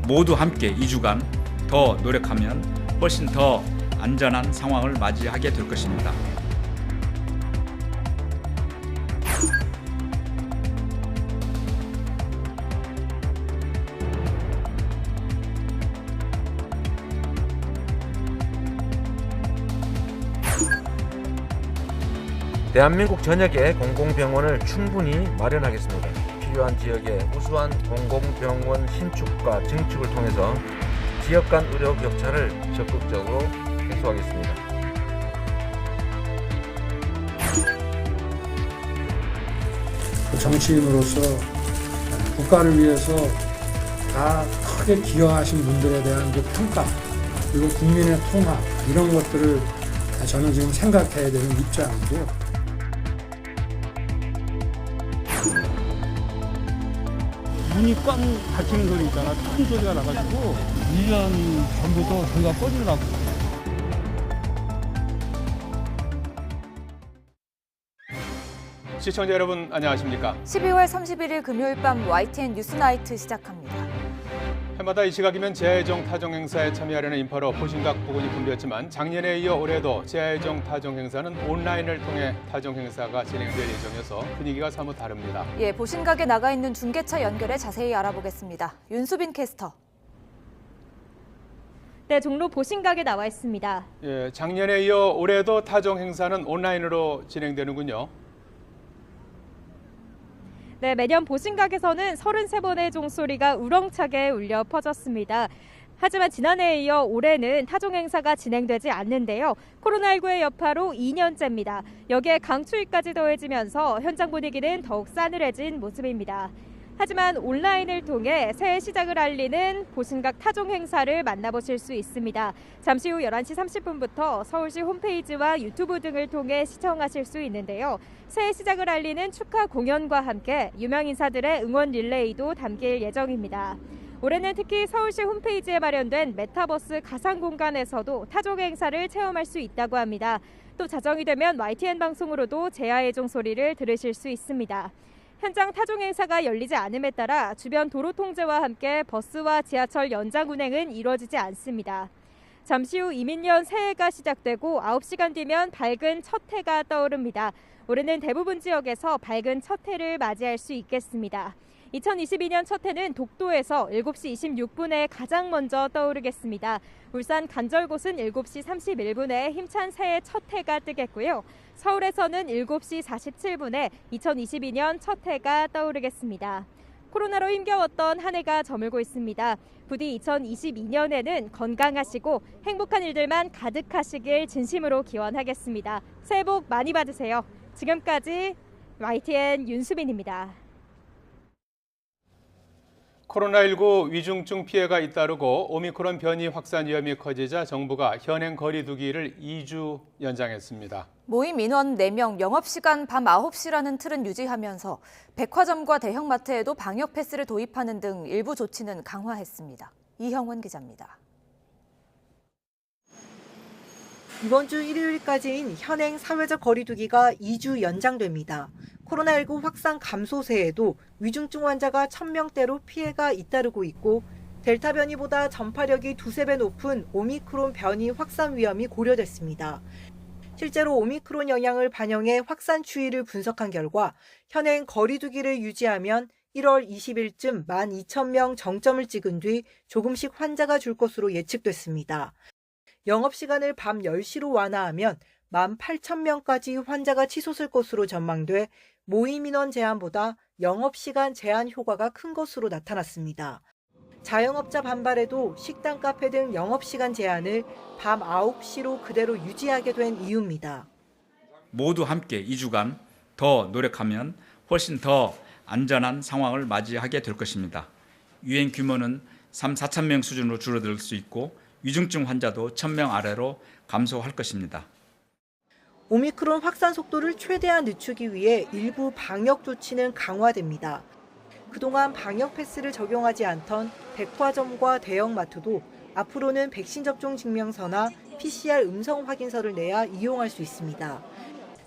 모두 함께 2주간 더 노력하면 훨씬 더 안전한 상황을 맞이하게 될 것입니다. 대한민국 전역에 공공병원을 충분히 마련하겠습니다. 필요한 지역에 우수한 공공병원 신축과 증축을 통해서 지역 간 의료 격차를 적극적으로 해소하겠습니다. 정치인으로서 국가를 위해서 다 크게 기여하신 분들에 대한 그 평가, 그리고 국민의 통합, 이런 것들을 저는 지금 생각해야 되는 입장이고, 문이 꽝 닫히는 소리 있잖아. 큰 소리가 나가지고 1년 전부터 저희가 꺼지더라고. 시청자 여러분 안녕하십니까? 12월 31일 금요일 밤 YTN 뉴스나이트 시작합니다. 해마다 이 시각이면 재해정 타종 행사에 참여하려는 인파로 보신각 부근이 붐볐지만 작년에 이어 올해도 재해정 타종 행사는 온라인을 통해 타종 행사가 진행될 예정이어서 분위기가 사뭇 다릅니다. 예, 보신각에 나가 있는 중계차 연결해 자세히 알아보겠습니다. 윤수빈 캐스터. 네, 종로 보신각에 나와 있습니다. 예, 작년에 이어 올해도 타종 행사는 온라인으로 진행되는군요. 네, 매년 보신각에서는 33번의 종소리가 우렁차게 울려 퍼졌습니다. 하지만 지난해에 이어 올해는 타종 행사가 진행되지 않는데요. 코로나19의 여파로 2년째입니다. 여기에 강추위까지 더해지면서 현장 분위기는 더욱 싸늘해진 모습입니다. 하지만 온라인을 통해 새해 시작을 알리는 보신각 타종 행사를 만나보실 수 있습니다. 잠시 후 11시 30분부터 서울시 홈페이지와 유튜브 등을 통해 시청하실 수 있는데요. 새해 시작을 알리는 축하 공연과 함께 유명 인사들의 응원 릴레이도 담길 예정입니다. 올해는 특히 서울시 홈페이지에 마련된 메타버스 가상 공간에서도 타종 행사를 체험할 수 있다고 합니다. 또 자정이 되면 YTN 방송으로도 제야의 종소리를 들으실 수 있습니다. 현장 타종 행사가 열리지 않음에 따라 주변 도로 통제와 함께 버스와 지하철 연장 운행은 이루어지지 않습니다. 잠시 후 이민년 새해가 시작되고 9시간 뒤면 밝은 첫 해가 떠오릅니다. 올해는 대부분 지역에서 밝은 첫 해를 맞이할 수 있겠습니다. 2022년 첫 해는 독도에서 7시 26분에 가장 먼저 떠오르겠습니다. 울산 간절곶은 7시 31분에 힘찬 새해 첫 해가 뜨겠고요. 서울에서는 7시 47분에 2022년 첫 해가 떠오르겠습니다. 코로나로 힘겨웠던 한 해가 저물고 있습니다. 부디 2022년에는 건강하시고 행복한 일들만 가득하시길 진심으로 기원하겠습니다. 새해 복 많이 받으세요. 지금까지 YTN 윤수빈입니다. 코로나19 위중증 피해가 잇따르고 오미크론 변이 확산 위험이 커지자 정부가 현행 거리 두기를 2주 연장했습니다. 모임 인원 4명, 영업시간 밤 9시라는 틀은 유지하면서 백화점과 대형마트에도 방역 패스를 도입하는 등 일부 조치는 강화했습니다. 이형원 기자입니다. 이번 주 일요일까지인 현행 사회적 거리 두기가 2주 연장됩니다. 코로나19 확산 감소세에도 위중증 환자가 1000명대로 피해가 잇따르고 있고 델타 변이보다 전파력이 2~3배 높은 오미크론 변이 확산 위험이 고려됐습니다. 실제로 오미크론 영향을 반영해 확산 추이를 분석한 결과 현행 거리 두기를 유지하면 1월 20일쯤 12,000명 정점을 찍은 뒤 조금씩 환자가 줄 것으로 예측됐습니다. 영업시간을 밤 10시로 완화하면 18,000명까지 환자가 치솟을 것으로 전망돼 모임 인원 제한보다 영업시간 제한 효과가 큰 것으로 나타났습니다. 자영업자 반발에도 식당, 카페 등 영업시간 제한을 밤 9시로 그대로 유지하게 된 이유입니다. 모두 함께 2주간 더 노력하면 훨씬 더 안전한 상황을 맞이하게 될 것입니다. 유행 규모는 3~4천 명 수준으로 줄어들 수 있고 위중증 환자도 1,000명 아래로 감소할 것입니다. 오미크론 확산 속도를 최대한 늦추기 위해 일부 방역 조치는 강화됩니다. 그동안 방역 패스를 적용하지 않던 백화점과 대형마트도 앞으로는 백신 접종 증명서나 PCR 음성 확인서를 내야 이용할 수 있습니다.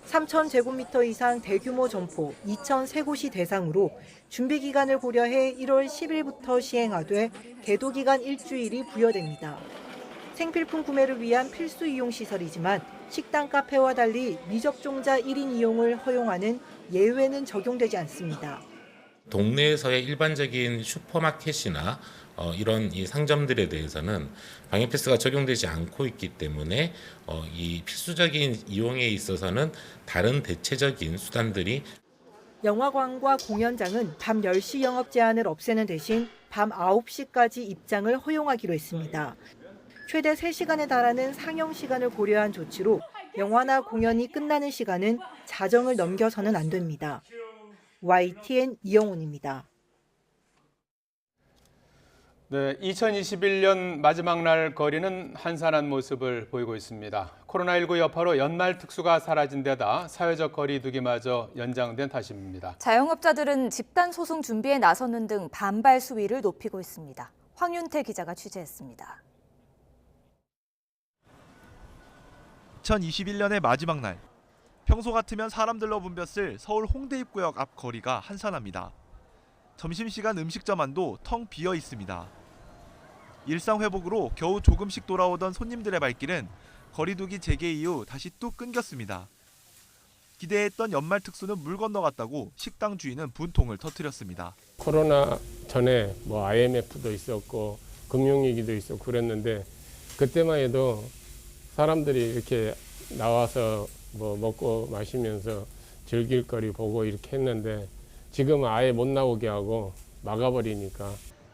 3,000제곱미터 이상 대규모 점포 2,003곳이 대상으로 준비기간을 고려해 1월 10일부터 시행하되 계도기간 일주일이 부여됩니다. 생필품 구매를 위한 필수 이용시설이지만 식당, 카페와 달리 미접종자 1인 이용을 허용하는 예외는 적용되지 않습니다. 동네에서의 일반적인 슈퍼마켓이나 이런 이 상점들에 대해서는 방역 패스가 적용되지 않고 있기 때문에 이 필수적인 이용에 있어서는 다른 대체적인 수단들이 영화관과 공연장은 밤 10시 영업 제한을 없애는 대신 밤 9시까지 입장을 허용하기로 했습니다. 최대 3시간에 달하는 상영 시간을 고려한 조치로 영화나 공연이 끝나는 시간은 자정을 넘겨서는 안 됩니다. YTN 이영훈입니다. 네, 2021년 마지막 날 거리는 한산한 모습을 보이고 있습니다. 코로나19 여파로 연말 특수가 사라진 데다 사회적 거리두기마저 연장된 탓입니다. 자영업자들은 집단 소송 준비에 나서는 등 반발 수위를 높이고 있습니다. 황윤태 기자가 취재했습니다. 2021년의 마지막 날. 평소 같으면 사람들로 붐볐을 서울 홍대 입구역 앞 거리가 한산합니다. 점심시간 음식점 안도 텅 비어 있습니다. 일상 회복으로 겨우 조금씩 돌아오던 손님들의 발길은 거리두기 재개 이후 다시 뚝 끊겼습니다. 기대했던 연말 특수는 물 건너갔다고 식당 주인은 분통을 터뜨렸습니다. 코로나 전에 IMF도 있었고 금융위기도 있었고 그랬는데 그때만 해도 사람들이 이렇게 나와서 먹고 마시면서 즐길 거리 보고 이렇게 했는데 지금은 아예 못 나오게 하고 막아버리니까.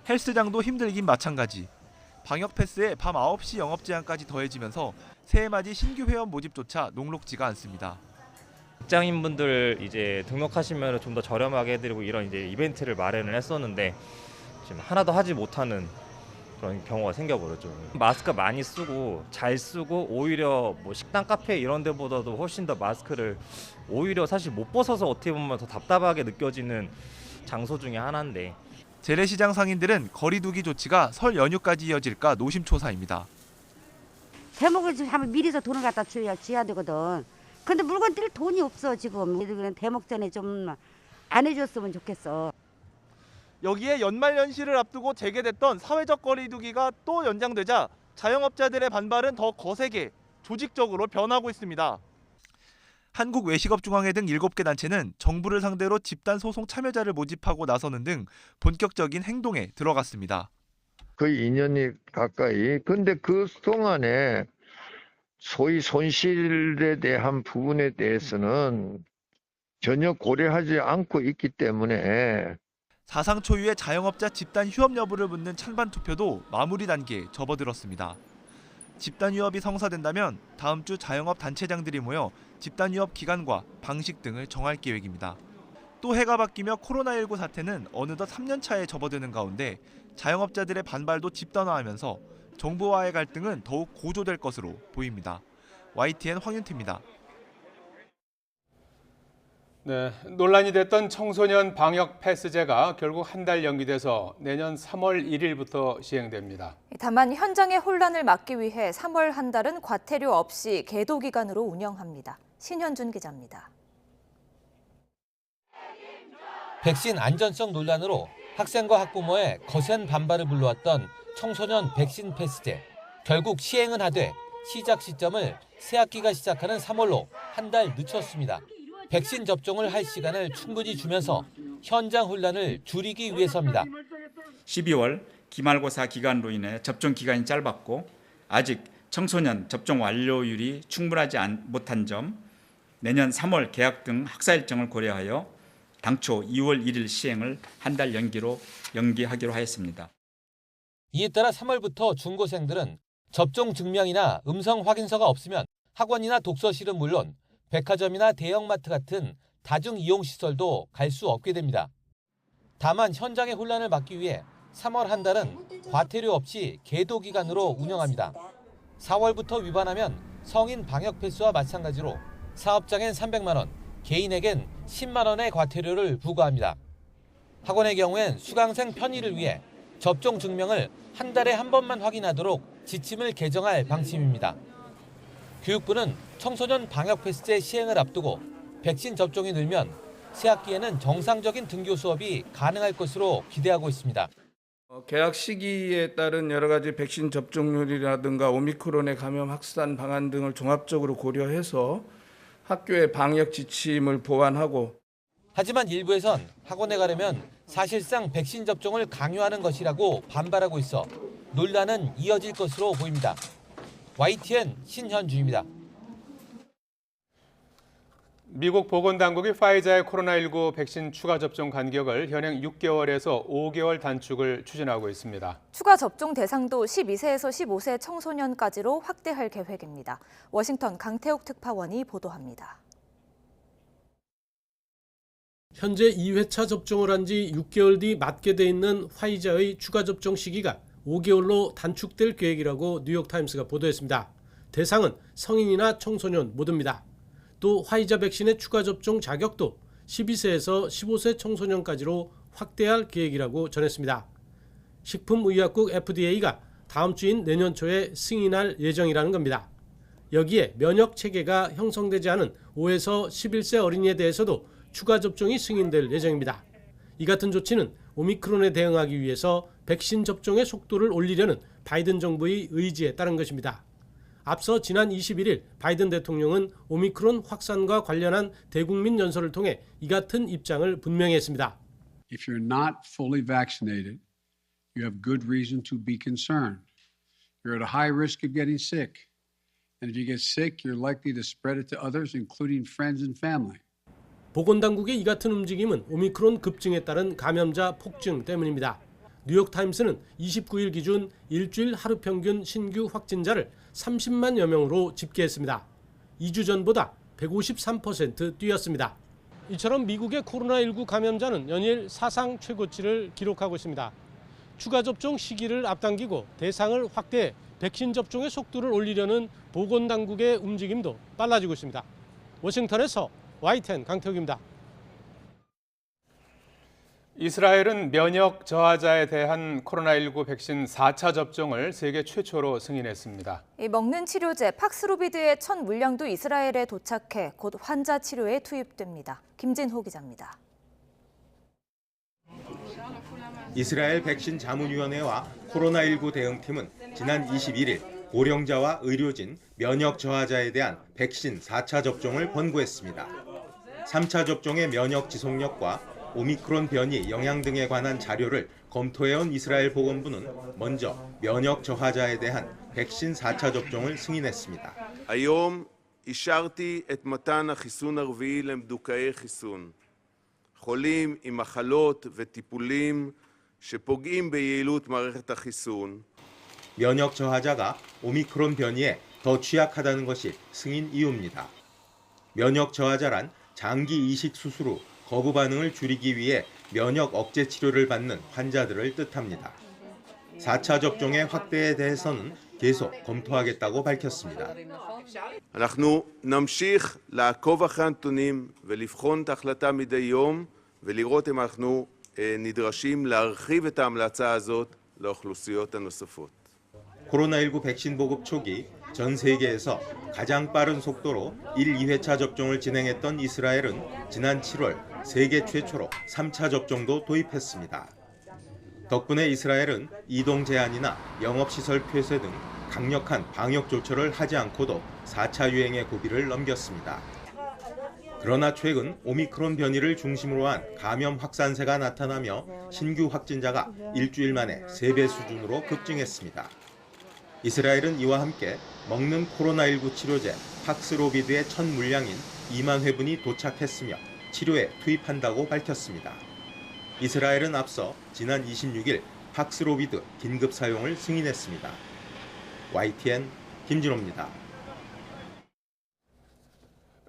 헬스장도 힘들긴 마찬가지. 방역 패스에 밤 9시 영업 제한까지 더해지면서 새해맞이 신규 회원 모집조차 녹록지가 않습니다. 직장인분들 이제 등록하시면 좀 더 저렴하게 해드리고 이런 이제 이벤트를 마련을 했었는데 지금 하나도 하지 못하는 그런 경우가 생겨버렸죠. 마스크 많이 쓰고 잘 쓰고 오히려 식당, 카페 이런 데보다도 훨씬 더 마스크를 오히려 사실 못 벗어서 어떻게 보면 더 답답하게 느껴지는 장소 중에 하나인데. 재래시장 상인들은 거리두기 조치가 설 연휴까지 이어질까 노심초사입니다. 대목을 하면 미리서 돈을 갖다 줘야 되거든. 근데 물건 뛸 돈이 없어 지금. 그냥 대목 전에 좀 안 해줬으면 좋겠어. 여기에 연말연시를 앞두고 재개됐던 사회적 거리두기가 또 연장되자 자영업자들의 반발은 더 거세게 조직적으로 변하고 있습니다. 한국외식업중앙회 등 7개 단체는 정부를 상대로 집단 소송 참여자를 모집하고 나서는 등 본격적인 행동에 들어갔습니다. 거의 2년이 가까이. 근데 그 동안에 소위 손실에 대한 부분에 대해서는 전혀 고려하지 않고 있기 때문에 사상 초유의 자영업자 집단 휴업 여부를 묻는 찬반 투표도 마무리 단계에 접어들었습니다. 집단 휴업이 성사된다면 다음 주 자영업 단체장들이 모여 집단 휴업 기간과 방식 등을 정할 계획입니다. 또 해가 바뀌며 코로나19 사태는 어느덧 3년 차에 접어드는 가운데 자영업자들의 반발도 집단화하면서 정부와의 갈등은 더욱 고조될 것으로 보입니다. YTN 황윤태입니다. 네, 논란이 됐던 청소년 방역 패스제가 결국 한 달 연기돼서 내년 3월 1일부터 시행됩니다. 다만 현장의 혼란을 막기 위해 3월 한 달은 과태료 없이 계도 기간으로 운영합니다. 신현준 기자입니다. 백신 안전성 논란으로 학생과 학부모의 거센 반발을 불러왔던 청소년 백신 패스제. 결국 시행은 하되 시작 시점을 새학기가 시작하는 3월로 한 달 늦췄습니다. 백신 접종을 할 시간을 충분히 주면서 현장 혼란을 줄이기 위해서입니다. 12월 기말고사 기간으로 인해 접종 기간이 짧았고 아직 청소년 접종 완료율이 충분하지 못한 점, 내년 3월 개학 등 학사 일정을 고려하여 당초 2월 1일 시행을 한 달 연기하기로 하였습니다. 이에 따라 3월부터 중고생들은 접종 증명이나 음성 확인서가 없으면 학원이나 독서실은 물론 백화점이나 대형마트 같은 다중 이용시설도 갈 수 없게 됩니다. 다만 현장의 혼란을 막기 위해 3월 한 달은 과태료 없이 계도 기간으로 운영합니다. 4월부터 위반하면 성인 방역 패스와 마찬가지로 사업장엔 300만 원, 개인에겐 10만 원의 과태료를 부과합니다. 학원의 경우엔 수강생 편의를 위해 접종 증명을 한 달에 한 번만 확인하도록 지침을 개정할 방침입니다. 교육부는 청소년 방역 패스제 시행을 앞두고 백신 접종이 늘면 새학기에는 정상적인 등교 수업이 가능할 것으로 기대하고 있습니다. 개학 시기에 따른 여러 가지 백신 접종률이라든가 오미크론의 감염 확산 방안 등을 종합적으로 고려해서 학교의 방역 지침을 보완하고 하지만 일부에선 학원에 가려면 사실상 백신 접종을 강요하는 것이라고 반발하고 있어 논란은 이어질 것으로 보입니다. YTN 신현주입니다. 미국 보건당국이 파이자의 코로나19 백신 추가 접종 간격을 현행 6개월에서 5개월 단축을 추진하고 있습니다. 추가 접종 대상도 12세에서 15세 청소년까지로 확대할 계획입니다. 워싱턴 강태욱 특파원이 보도합니다. 현재 2회차 접종을 한 지 6개월 뒤 맞게 돼 있는 화이자의 추가 접종 시기가 5개월로 단축될 계획이라고 뉴욕타임스가 보도했습니다. 대상은 성인이나 청소년 모두입니다. 또 화이자 백신의 추가 접종 자격도 12세에서 15세 청소년까지로 확대할 계획이라고 전했습니다. 식품의약국 FDA가 다음 주인 내년 초에 승인할 예정이라는 겁니다. 여기에 면역 체계가 형성되지 않은 5에서 11세 어린이에 대해서도 추가 접종이 승인될 예정입니다. 이 같은 조치는 오미크론에 대응하기 위해서 백신 접종의 속도를 올리려는 바이든 정부의 의지에 따른 것입니다. 앞서 지난 21일 바이든 대통령은 오미크론 확산과 관련한 대국민 연설을 통해 이 같은 입장을 분명히 했습니다. If you're not fully vaccinated, you have good reason to be concerned. You're at a high risk of getting sick. And if you get sick, you're likely to spread it to others, including friends and family. 보건당국의 이 같은 움직임은 오미크론 급증에 따른 감염자 폭증 때문입니다. 뉴욕타임스는 29일 기준 일주일 하루 평균 신규 확진자를 30만여 명으로 집계했습니다. 2주 전보다 153% 뛰었습니다. 이처럼 미국의 코로나19 감염자는 연일 사상 최고치를 기록하고 있습니다. 추가 접종 시기를 앞당기고 대상을 확대해 백신 접종의 속도를 올리려는 보건당국의 움직임도 빨라지고 있습니다. 워싱턴에서 YTN 강태욱입니다. 이스라엘은 면역 저하자에 대한 코로나19 백신 4차 접종을 세계 최초로 승인했습니다. 먹는 치료제 팍스로비드의 첫 물량도 이스라엘에 도착해 곧 환자 치료에 투입됩니다. 김진호 기자입니다. 이스라엘 백신 자문위원회와 코로나19 대응팀은 지난 21일 고령자와 의료진, 면역 저하자에 대한 백신 4차 접종을 권고했습니다. 3차 접종의 면역 지속력과 오미크론 변이 영향 등에 관한 자료를 검토해온 이스라엘 보건부는 먼저 면역 저하자에 대한 백신 4차 접종을 승인했습니다. היום אישרתי את מתן החיסון הרביעי למדוכאי חיסון. חולים עם מחלות וטיפולים שפוגעים ביעילות מערכת החיסון. 면역 저하자가 오미크론 변이에 더 취약하다는 것이 승인 이유입니다. 면역 저하자란 장기 이식 수술 후 거부 반응을 줄이기 위해 면역 억제 치료를 받는 환자들을 뜻합니다. 4차 접종의 확대에 대해서는 계속 검토하겠다고 밝혔습니다. אנחנו נמשיך לעקוב אחרי הנתונים ולבחון את ההחלטה מדי יום ולראות אם אנחנו נדרשים להרחיב את ההמלצה הזאת לאוכלוסיות הנוספות. 코로나19 백신 보급 초기 전 세계에서 가장 빠른 속도로 1, 2회차 접종을 진행했던 이스라엘은 지난 7월 세계 최초로 3차 접종도 도입했습니다. 덕분에 이스라엘은 이동 제한이나 영업시설 폐쇄 등 강력한 방역 조처를 하지 않고도 4차 유행의 고비를 넘겼습니다. 그러나 최근 오미크론 변이를 중심으로 한 감염 확산세가 나타나며 신규 확진자가 일주일 만에 3배 수준으로 급증했습니다. 이스라엘은 이와 함께 먹는 코로나19 치료제 팍스로비드의 첫 물량인 2만 회분이 도착했으며 치료에 투입한다고 밝혔습니다. 이스라엘은 앞서 지난 26일 팍스로비드 긴급 사용을 승인했습니다. YTN 김진호입니다.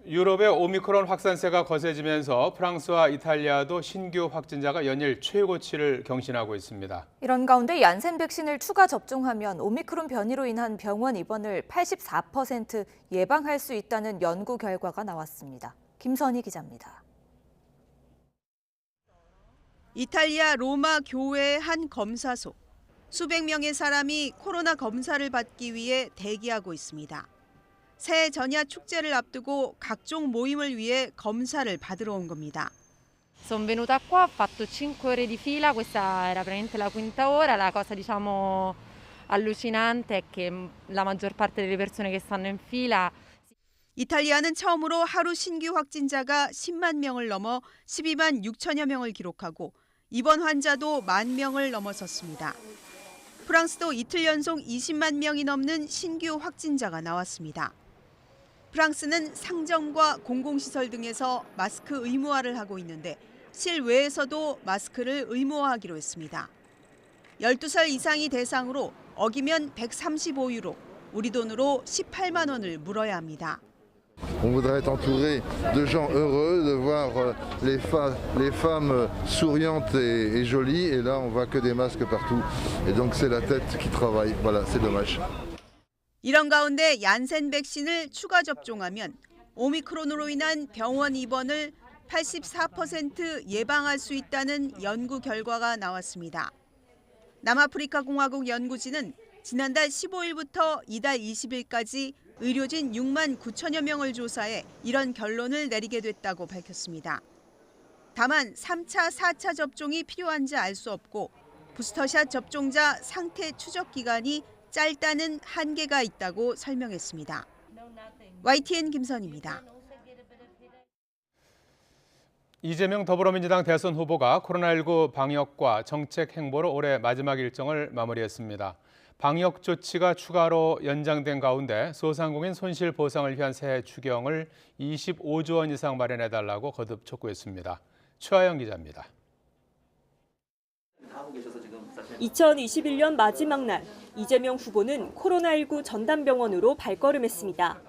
유럽의 오미크론 확산세가 거세지면서 프랑스와 이탈리아도 신규 확진자가 연일 최고치를 경신하고 있습니다. 이런 가운데 얀센 백신을 추가 접종하면 오미크론 변이로 인한 병원 입원을 84% 예방할 수 있다는 연구 결과가 나왔습니다. 김선희 기자입니다. 이탈리아 로마 교회의 한 검사소. 수백 명의 사람이 코로나 검사를 받기 위해 대기하고 있습니다. 새해 전야 축제를 앞두고 각종 모임을 위해 검사를 받으러 온 겁니다. Sono venuta qua, ho fatto 5 ore di fila, questa era veramente la quinta ora. La cosa diciamo allucinante è che la maggior parte delle persone che stanno in fila. 이탈리아는 처음으로 하루 신규 확진자가 10만 명을 넘어 12만 6천여 명을 기록하고 입원 환자도 1만 명을 넘어섰습니다. 프랑스도 이틀 연속 20만 명이 넘는 신규 확진자가 나왔습니다. 프랑스는 상점과 공공시설 등에서 마스크 의무화를 하고 있는데 실외에서도 마스크를 의무화하기로 했습니다. 12살 이상이 대상으로 어기면 135유로, 우리 돈으로 18만 원을 물어야 합니다. On voudrait être entouré de gens heureux, de voir les femmes souriantes et jolies. Et là, on voit que des masques partout. Et donc, c'est la tête qui travaille. Voilà, c'est dommage. 이런 가운데 얀센 백신을 추가 접종하면 오미크론으로 인한 병원 입원을 84% 예방할 수 있다는 연구 결과가 나왔습니다. 남아프리카 공화국 연구진은 지난달 15일부터 이달 20일까지 의료진 6만 9천여 명을 조사해 이런 결론을 내리게 됐다고 밝혔습니다. 다만 3차, 4차 접종이 필요한지 알 수 없고 부스터샷 접종자 상태 추적 기간이 짧다는 한계가 있다고 설명했습니다. YTN 김선입니다. 이재명 더불어민주당 대선 후보가 코로나19 방역과 정책 행보로 올해 마지막 일정을 마무리했습니다. 방역 조치가 추가로 연장된 가운데 소상공인 손실 보상을 위한 새해 추경을 25조 원 이상 마련해달라고 거듭 촉구했습니다. 최하영 기자입니다. 2021년 마지막 날 이재명 후보는 코로나19 전담병원으로 발걸음했습니다.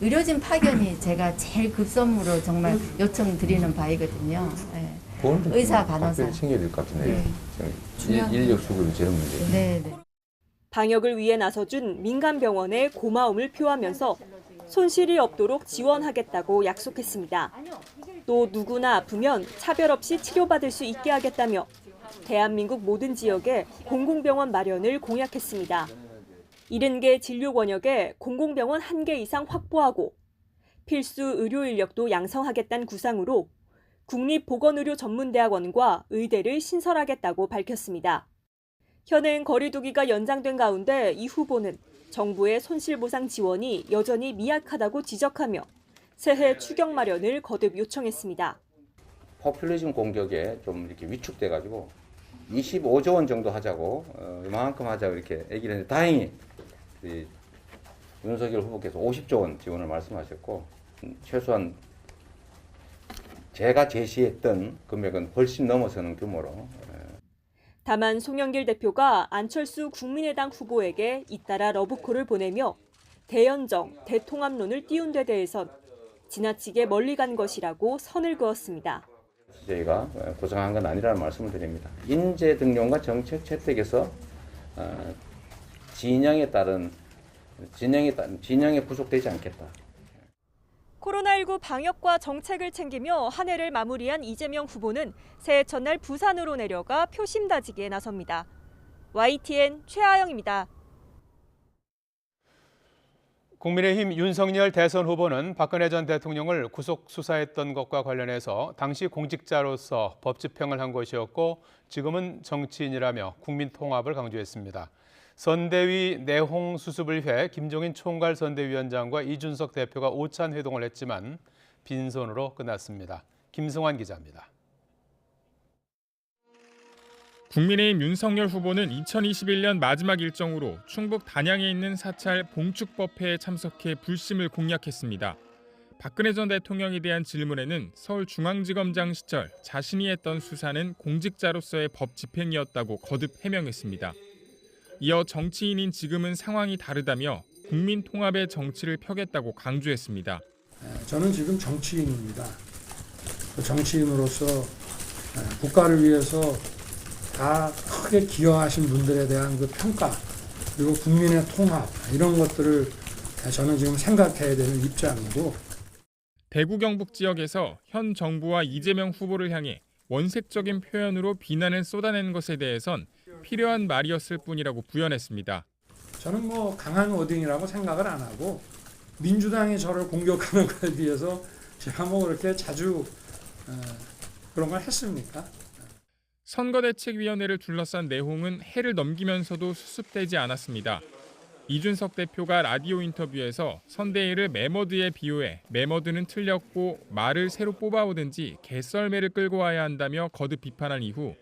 의료진 파견이 제가 제일 급선무로 정말 요청드리는 바이거든요. 네. 의사, 간호사. 챙겨야 될 것 같은데 인력 수급이 제일 문제예요. 네. 방역을 위해 나서준 민간병원에 고마움을 표하면서 손실이 없도록 지원하겠다고 약속했습니다. 또 누구나 아프면 차별 없이 치료받을 수 있게 하겠다며 대한민국 모든 지역에 공공병원 마련을 공약했습니다. 70개 진료 권역에 공공병원 1개 이상 확보하고 필수 의료 인력도 양성하겠다는 구상으로 국립보건의료전문대학원과 의대를 신설하겠다고 밝혔습니다. 현행 거리두기가 연장된 가운데 이 후보는 정부의 손실보상 지원이 여전히 미약하다고 지적하며 새해 추경 마련을 거듭 요청했습니다. 포퓰리즘 공격에 좀 이렇게 위축돼가지고 25조 원 정도 하자고 이만큼 하자고 이렇게 얘기를 했는데 다행히 윤석열 후보께서 50조 원 지원을 말씀하셨고 최소한 제가 제시했던 금액은 훨씬 넘어서는 규모로. 다만 송영길 대표가 안철수 국민의당 후보에게 잇따라 러브콜을 보내며 대연정, 대통합론을 띄운 데 대해선 지나치게 멀리 간 것이라고 선을 그었습니다. 저희가 고정한 건 아니라는 말씀을 드립니다. 인재 등용과 정책 채택에서 진영에 부족되지 않겠다. 코로나19 방역과 정책을 챙기며 한 해를 마무리한 이재명 후보는 새해 첫날 부산으로 내려가 표심 다지기에 나섭니다. YTN 최하영입니다. 국민의힘 윤석열 대선 후보는 박근혜 전 대통령을 구속 수사했던 것과 관련해서 당시 공직자로서 법 집행을 한 것이었고 지금은 정치인이라며 국민 통합을 강조했습니다. 선대위 내홍 수습을 위해 김종인 총괄 선대위원장과 이준석 대표가 오찬 회동을 했지만 빈손으로 끝났습니다. 김승환 기자입니다. 국민의힘 윤석열 후보는 2021년 마지막 일정으로 충북 단양에 있는 사찰 봉축법회에 참석해 불심을 공략했습니다. 박근혜 전 대통령에 대한 질문에는 서울중앙지검장 시절 자신이 했던 수사는 공직자로서의 법 집행이었다고 거듭 해명했습니다. 이어 정치인인 지금은 상황이 다르다며 국민 통합의 정치를 펴겠다고 강조했습니다. 저는 지금 정치인입니다. 정치인으로서 국가를 위해서 다 크게 기여하신 분들에 대한 그 평가 그리고 국민의 통합 이런 것들을 저는 지금 생각해야 되는 입장이고 대구 경북 지역에서 현 정부와 이재명 후보를 향해 원색적인 표현으로 비난을 쏟아내는 것에 대해선 필요한 말이었을 뿐이라고 부연했습니다. 저는 강한 워딩이라고 생각을 안 하고 민주당이 저를 공격하는 거에 비해서 제가 뭐 그렇게 자주 그런 걸 했습니까? 선거대책위원회를 둘러싼 내홍은 해를 넘기면서도 수습되지 않았습니다. 이준석 대표가 라디오 인터뷰에서 선대위를 매머드에 비유해 매머드는 틀렸고 말을 새로 뽑아오든지 개썰매를 끌고 와야 한다며 거듭 비판한 이후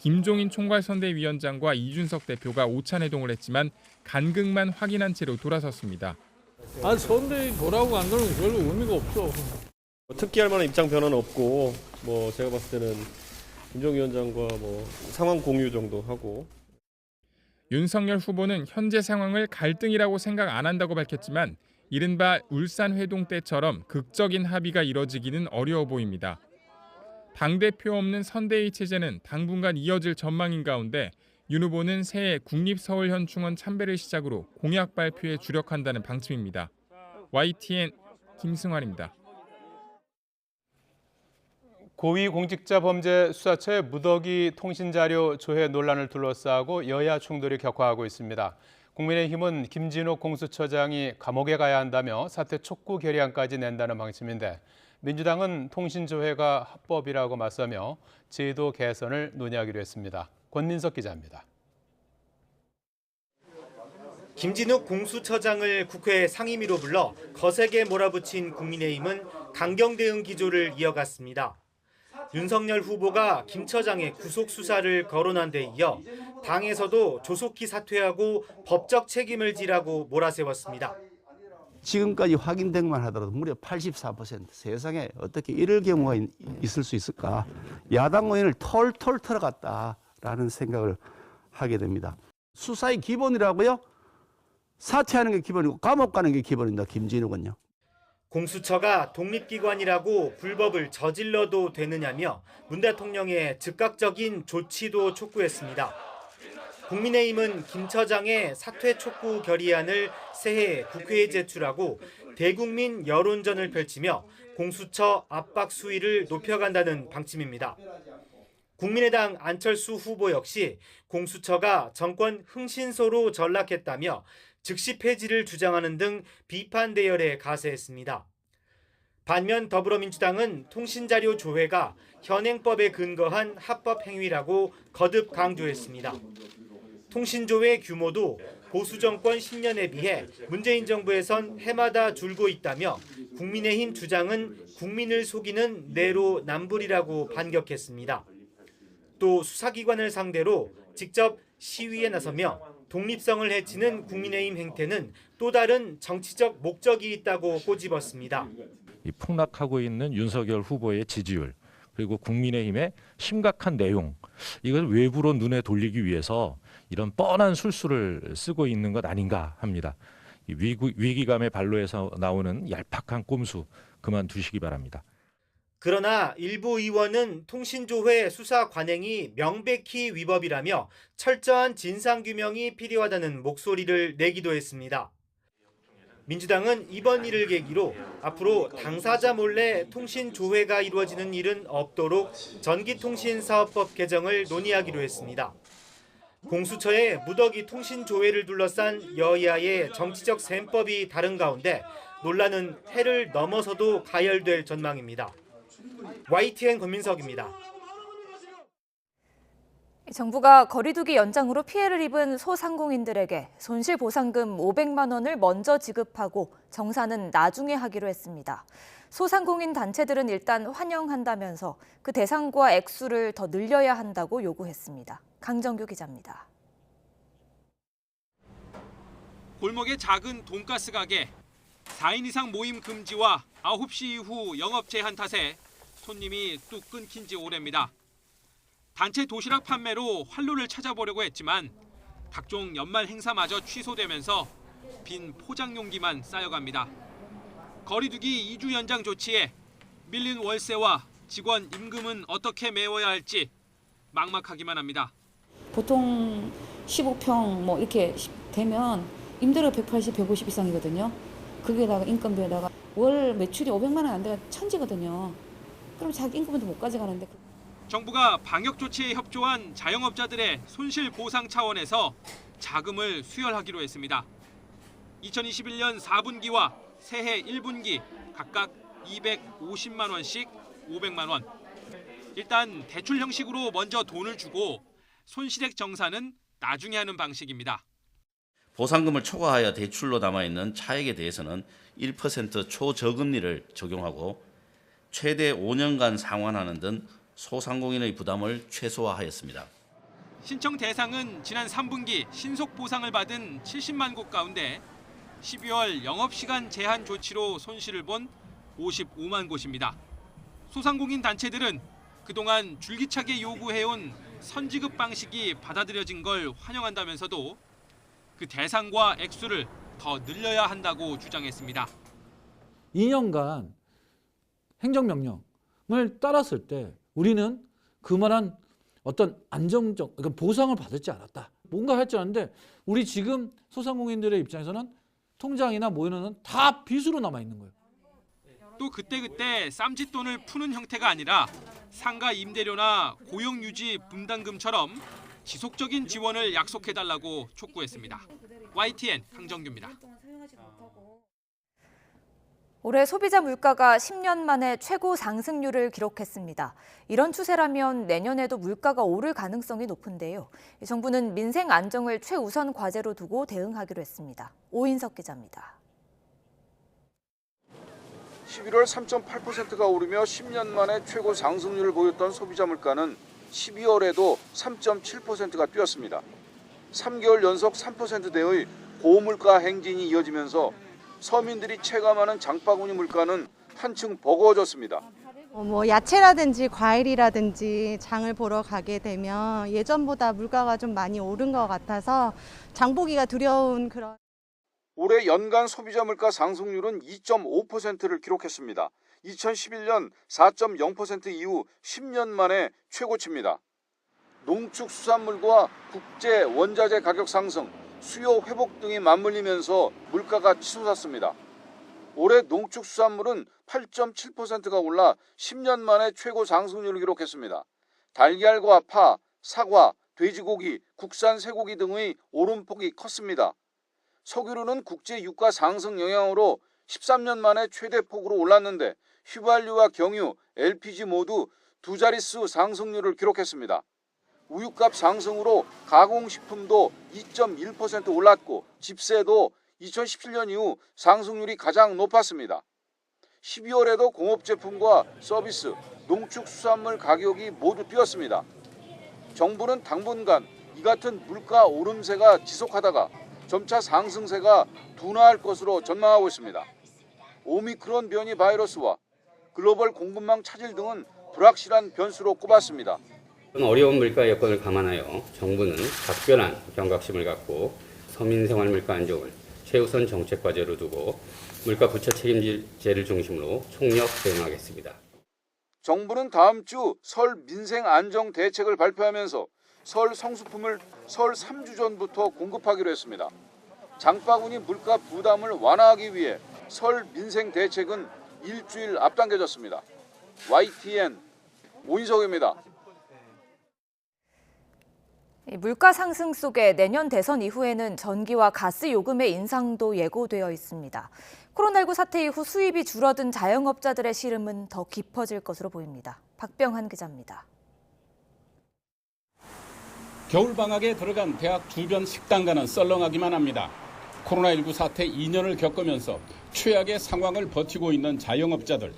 김종인 총괄선대위원장과 이준석 대표가 오찬회동을 했지만 간극만 확인한 채로 돌아섰습니다. 선대위 돌아오고 안 그러면 별로 의미가 없어. 특기할 만한 입장 변화는 없고 제가 봤을 때는 김종인 위원장과 상황 공유 정도 하고. 윤석열 후보는 현재 상황을 갈등이라고 생각 안 한다고 밝혔지만 이른바 울산 회동 때처럼 극적인 합의가 이뤄지기는 어려워 보입니다. 당대표 없는 선대위 체제는 당분간 이어질 전망인 가운데 윤 후보는 새해 국립서울현충원 참배를 시작으로 공약 발표에 주력한다는 방침입니다. YTN 김승환입니다. 고위공직자범죄수사처의 무더기 통신자료 조회 논란을 둘러싸고 여야 충돌이 격화하고 있습니다. 국민의힘은 김진욱 공수처장이 감옥에 가야 한다며 사퇴 촉구 결의안까지 낸다는 방침인데 민주당은 통신조회가 합법이라고 맞서며 제도 개선을 논의하기로 했습니다. 권민석 기자입니다. 김진욱 공수처장을 국회 상임위로 불러 거세게 몰아붙인 국민의힘은 강경 대응 기조를 이어갔습니다. 윤석열 후보가 김 처장의 구속 수사를 거론한 데 이어 당에서도 조속히 사퇴하고 법적 책임을 지라고 몰아세웠습니다. 지금까지 확인된 것만 하더라도 무려 84%. 세상에 어떻게 이럴 경우가 있을 수 있을까. 야당 의원을 털털 털어갔다라는 생각을 하게 됩니다. 수사의 기본이라고요? 사퇴하는 게 기본이고 감옥 가는 게 기본입니다. 김진욱은요. 공수처가 독립기관이라고 불법을 저질러도 되느냐며 문 대통령의 즉각적인 조치도 촉구했습니다. 국민의힘은 김 처장의 사퇴 촉구 결의안을 새해 국회에 제출하고 대국민 여론전을 펼치며 공수처 압박 수위를 높여간다는 방침입니다. 국민의당 안철수 후보 역시 공수처가 정권 흥신소로 전락했다며 즉시 폐지를 주장하는 등 비판 대열에 가세했습니다. 반면 더불어민주당은 통신자료 조회가 현행법에 근거한 합법 행위라고 거듭 강조했습니다. 통신조회 규모도 보수 정권 10년에 비해 문재인 정부에선 해마다 줄고 있다며 국민의힘 주장은 국민을 속이는 내로남불이라고 반격했습니다. 또 수사기관을 상대로 직접 시위에 나서며 독립성을 해치는 국민의힘 행태는 또 다른 정치적 목적이 있다고 꼬집었습니다. 이 폭락하고 있는 윤석열 후보의 지지율 그리고 국민의힘의 심각한 내용 이걸 외부로 눈에 돌리기 위해서 이런 뻔한 술수를 쓰고 있는 것 아닌가 합니다. 이 위기감의 발로에서 나오는 얄팍한 꼼수 그만두시기 바랍니다. 그러나 일부 의원은 통신조회 수사 관행이 명백히 위법이라며 철저한 진상규명이 필요하다는 목소리를 내기도 했습니다. 민주당은 이번 일을 계기로 앞으로 당사자 몰래 통신조회가 이루어지는 일은 없도록 전기통신사업법 개정을 논의하기로 했습니다. 공수처의 무더기 통신조회를 둘러싼 여야의 정치적 셈법이 다른 가운데 논란은 해를 넘어서도 가열될 전망입니다. YTN 권민석입니다. 정부가 거리두기 연장으로 피해를 입은 소상공인들에게 손실보상금 500만 원을 먼저 지급하고 정산은 나중에 하기로 했습니다. 소상공인 단체들은 일단 환영한다면서 그 대상과 액수를 더 늘려야 한다고 요구했습니다. 강정규 기자입니다. 골목의 작은 돈가스 가게, 4인 이상 모임 금지와 9시 이후 영업 제한 탓에 손님이 뚝 끊긴 지 오래입니다. 단체 도시락 판매로 활로를 찾아보려고 했지만 각종 연말 행사마저 취소되면서 빈 포장 용기만 쌓여갑니다. 거리두기 2주 연장 조치에 밀린 월세와 직원 임금은 어떻게 메워야 할지 막막하기만 합니다. 보통 15평 이렇게 되면 임대료 180, 150 이상이거든요. 거기에다가 인건비에다가 월 매출이 500만 원 안 돼가 천지거든요. 그럼 자기 인건비도 못 가져가는데. 정부가 방역 조치에 협조한 자영업자들의 손실 보상 차원에서 자금을 수혈하기로 했습니다. 2021년 4분기와 새해 1분기 각각 250만 원씩 500만 원. 일단 대출 형식으로 먼저 돈을 주고 손실액 정산은 나중에 하는 방식입니다. 보상금을 초과하여 대출로 남아있는 차액에 대해서는 1% 초저금리를 적용하고 최대 5년간 상환하는 등 소상공인의 부담을 최소화하였습니다. 신청 대상은 지난 3분기 신속 보상을 받은 70만 곳 가운데 12월 영업시간 제한 조치로 손실을 본 55만 곳입니다. 소상공인 단체들은 그동안 줄기차게 요구해온 선지급 방식이 받아들여진 걸 환영한다면서도 그 대상과 액수를 더 늘려야 한다고 주장했습니다. 2년간 행정명령을 따랐을 때 우리는 그만한 어떤 안정적 그러니까 보상을 받지 않았다. 뭔가 할 줄 아는데 우리 지금 소상공인들의 입장에서는 통장이나 모이는 다 빚으로 남아 있는 거예요. 또 그때그때 쌈짓돈을 푸는 형태가 아니라 상가 임대료나 고용유지 분담금처럼 지속적인 지원을 약속해달라고 촉구했습니다. YTN 강정규입니다. 올해 소비자 물가가 10년 만에 최고 상승률을 기록했습니다. 이런 추세라면 내년에도 물가가 오를 가능성이 높은데요. 정부는 민생 안정을 최우선 과제로 두고 대응하기로 했습니다. 오인석 기자입니다. 11월 3.8%가 오르며 10년 만에 최고 상승률을 보였던 소비자 물가는 12월에도 3.7%가 뛰었습니다. 3개월 연속 3%대의 고물가 행진이 이어지면서 서민들이 체감하는 장바구니 물가는 한층 버거워졌습니다. 야채라든지 과일이라든지 장을 보러 가게 되면 예전보다 물가가 좀 많이 오른 것 같아서 장 보기가 두려운 그런. 올해 연간 소비자 물가 상승률은 2.5%를 기록했습니다. 2011년 4.0% 이후 10년 만에 최고치입니다. 농축수산물과 국제 원자재 가격 상승, 수요 회복 등이 맞물리면서 물가가 치솟았습니다. 올해 농축수산물은 8.7%가 올라 10년 만에 최고 상승률을 기록했습니다. 달걀과 파, 사과, 돼지고기, 국산 쇠고기 등의 오름폭이 컸습니다. 석유류는 국제 유가 상승 영향으로 13년 만에 최대 폭으로 올랐는데 휘발유와 경유, LPG 모두 두 자릿수 상승률을 기록했습니다. 우유값 상승으로 가공식품도 2.1% 올랐고 집세도 2017년 이후 상승률이 가장 높았습니다. 12월에도 공업제품과 서비스, 농축수산물 가격이 모두 뛰었습니다. 정부는 당분간 이 같은 물가 오름세가 지속하다가 점차 상승세가 둔화할 것으로 전망하고 있습니다. 오미크론 변이 바이러스와 글로벌 공급망 차질 등은 불확실한 변수로 꼽았습니다. 어려운 물가 여건을 감안하여 정부는 각별한 경각심을 갖고 서민 생활 물가 안정을 최우선 정책 과제로 두고 물가 부처 책임제를 중심으로 총력 대응하겠습니다. 정부는 다음 주 설 민생 안정 대책을 발표하면서 설 성수품을 설 3주 전부터 공급하기로 했습니다. 장바구니 물가 부담을 완화하기 위해 설 민생 대책은 일주일 앞당겨졌습니다. YTN 오인석입니다. 물가 상승 속에 내년 대선 이후에는 전기와 가스 요금의 인상도 예고되어 있습니다. 코로나19 사태 이후 수입이 줄어든 자영업자들의 시름은 더 깊어질 것으로 보입니다. 박병한 기자입니다. 겨울방학에 들어간 대학 주변 식당가는 썰렁하기만 합니다. 코로나19 사태 2년을 겪으면서 최악의 상황을 버티고 있는 자영업자들.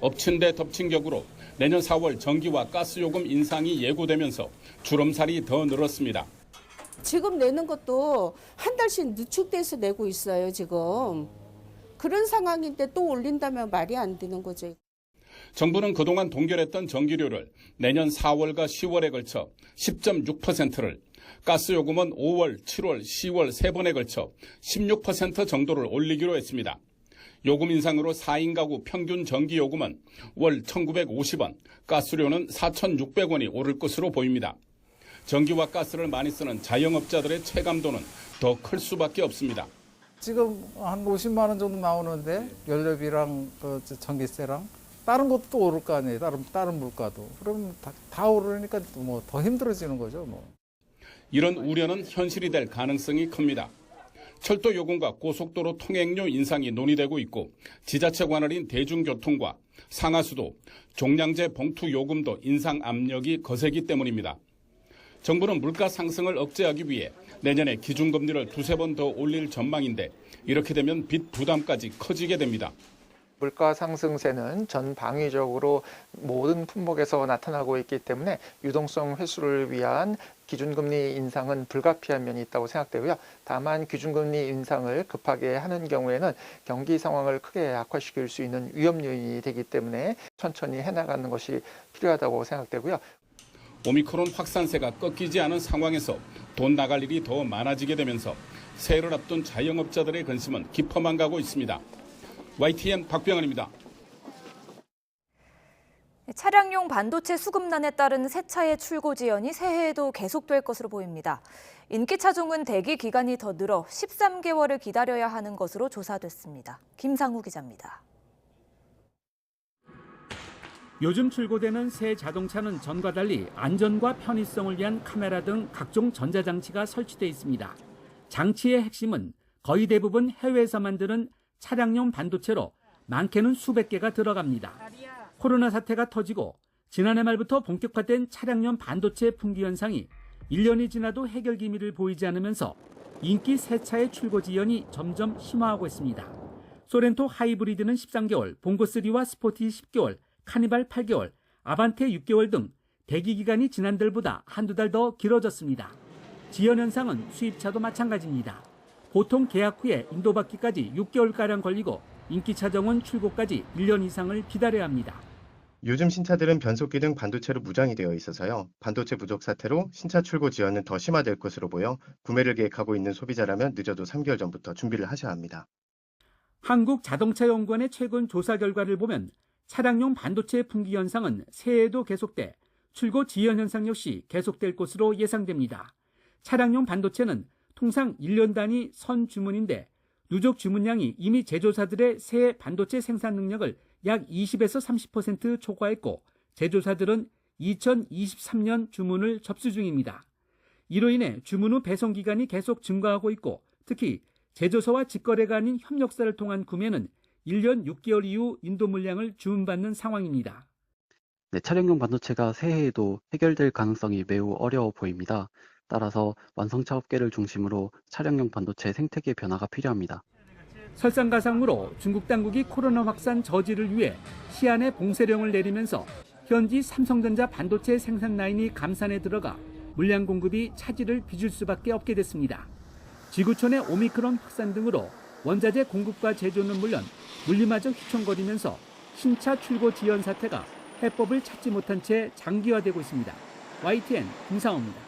엎친 데 덮친 격으로 내년 4월 전기와 가스 요금 인상이 예고되면서 주름살이 더 늘었습니다. 지금 내는 것도 한 달씩 늦축돼서 내고 있어요, 지금. 그런 상황인데 또 올린다면 말이 안 되는 거죠. 정부는 그동안 동결했던 전기료를 내년 4월과 10월에 걸쳐 10.6%를, 가스요금은 5월, 7월, 10월 3번에 걸쳐 16% 정도를 올리기로 했습니다. 요금 인상으로 4인 가구 평균 전기요금은 월 1,950원, 가스료는 4,600원이 오를 것으로 보입니다. 전기와 가스를 많이 쓰는 자영업자들의 체감도는 더 클 수밖에 없습니다. 지금 한 50만 원 정도 나오는데 연료비랑 전기세랑 다른 것도 또 오를 거 아니에요. 다른 물가도. 그럼 다 오르니까 뭐 더 힘들어지는 거죠. 뭐. 이런 우려는 현실이 될 가능성이 큽니다. 철도 요금과 고속도로 통행료 인상이 논의되고 있고 지자체 관할인 대중교통과 상하수도, 종량제 봉투 요금도 인상 압력이 거세기 때문입니다. 정부는 물가 상승을 억제하기 위해 내년에 기준금리를 두세 번 더 올릴 전망인데 이렇게 되면 빚 부담까지 커지게 됩니다. 물가 상승세는 전 방위적으로 모든 품목에서 나타나고 있기 때문에 유동성 회수를 위한 기준금리 인상은 불가피한 면이 있다고 생각되고요. 다만 기준금리 인상을 급하게 하는 경우에는 경기 상황을 크게 악화시킬 수 있는 위험 요인이 되기 때문에 천천히 해나가는 것이 필요하다고 생각되고요. 오미크론 확산세가 꺾이지 않은 상황에서 돈 나갈 일이 더 많아지게 되면서 새해를 앞둔 자영업자들의 근심은 깊어만 가고 있습니다. YTN 박병헌입니다. 차량용 반도체 수급난에 따른 새 차의 출고 지연이 새해에도 계속될 것으로 보입니다. 인기 차종은 대기 기간이 더 늘어 13개월을 기다려야 하는 것으로 조사됐습니다. 김상우 기자입니다. 요즘 출고되는 새 자동차는 전과 달리 안전과 편의성을 위한 카메라 등 각종 전자장치가 설치돼 있습니다. 장치의 핵심은 거의 대부분 해외에서 만드는 차량용 반도체로 많게는 수백 개가 들어갑니다. 코로나 사태가 터지고 지난해 말부터 본격화된 차량용 반도체 품귀 현상이 1년이 지나도 해결 기미를 보이지 않으면서 인기 새 차의 출고 지연이 점점 심화하고 있습니다. 소렌토 하이브리드는 13개월, 봉고3와 스포티 10개월, 카니발 8개월, 아반떼 6개월 등 대기 기간이 지난달보다 한두 달 더 길어졌습니다. 지연 현상은 수입차도 마찬가지입니다. 보통 계약 후에 인도받기까지 6개월가량 걸리고 인기 차종은 출고까지 1년 이상을 기다려야 합니다. 요즘 신차들은 변속기 등 반도체로 무장이 되어 있어서요. 반도체 부족 사태로 신차 출고 지연은 더 심화될 것으로 보여 구매를 계획하고 있는 소비자라면 늦어도 3개월 전부터 준비를 하셔야 합니다. 한국자동차연구원의 최근 조사 결과를 보면 차량용 반도체 품귀 현상은 새해에도 계속돼 출고 지연 현상 역시 계속될 것으로 예상됩니다. 차량용 반도체는 통상 1년 단위 선 주문인데 누적 주문량이 이미 제조사들의 새해 반도체 생산 능력을 약 20에서 30% 초과했고 제조사들은 2023년 주문을 접수 중입니다. 이로 인해 주문 후 배송 기간이 계속 증가하고 있고 특히 제조사와 직거래가 아닌 협력사를 통한 구매는 1년 6개월 이후 인도 물량을 주문받는 상황입니다. 네, 차량용 반도체가 새해에도 해결될 가능성이 매우 어려워 보입니다. 따라서 완성차 업계를 중심으로 차량용 반도체 생태계 변화가 필요합니다. 설상가상으로 중국 당국이 코로나 확산 저지를 위해 시안에 봉쇄령을 내리면서 현지 삼성전자 반도체 생산 라인이 감산에 들어가 물량 공급이 차질을 빚을 수밖에 없게 됐습니다. 지구촌의 오미크론 확산 등으로 원자재 공급과 제조는 물론 물리마저 휘청거리면서 신차 출고 지연 사태가 해법을 찾지 못한 채 장기화되고 있습니다. YTN 김상호입니다.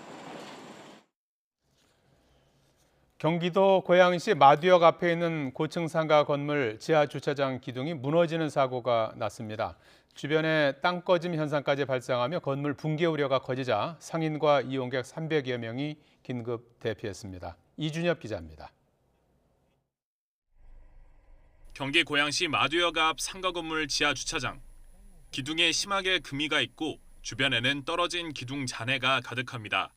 경기도 고양시 마두역 앞에 있는 고층 상가 건물 지하 주차장 기둥이 무너지는 사고가 났습니다. 주변에 땅 꺼짐 현상까지 발생하며 건물 붕괴 우려가 커지자 상인과 이용객 300여 명이 긴급 대피했습니다. 이준엽 기자입니다. 경기 고양시 마두역 앞 상가 건물 지하 주차장. 기둥에 심하게 금이가 있고 주변에는 떨어진 기둥 잔해가 가득합니다.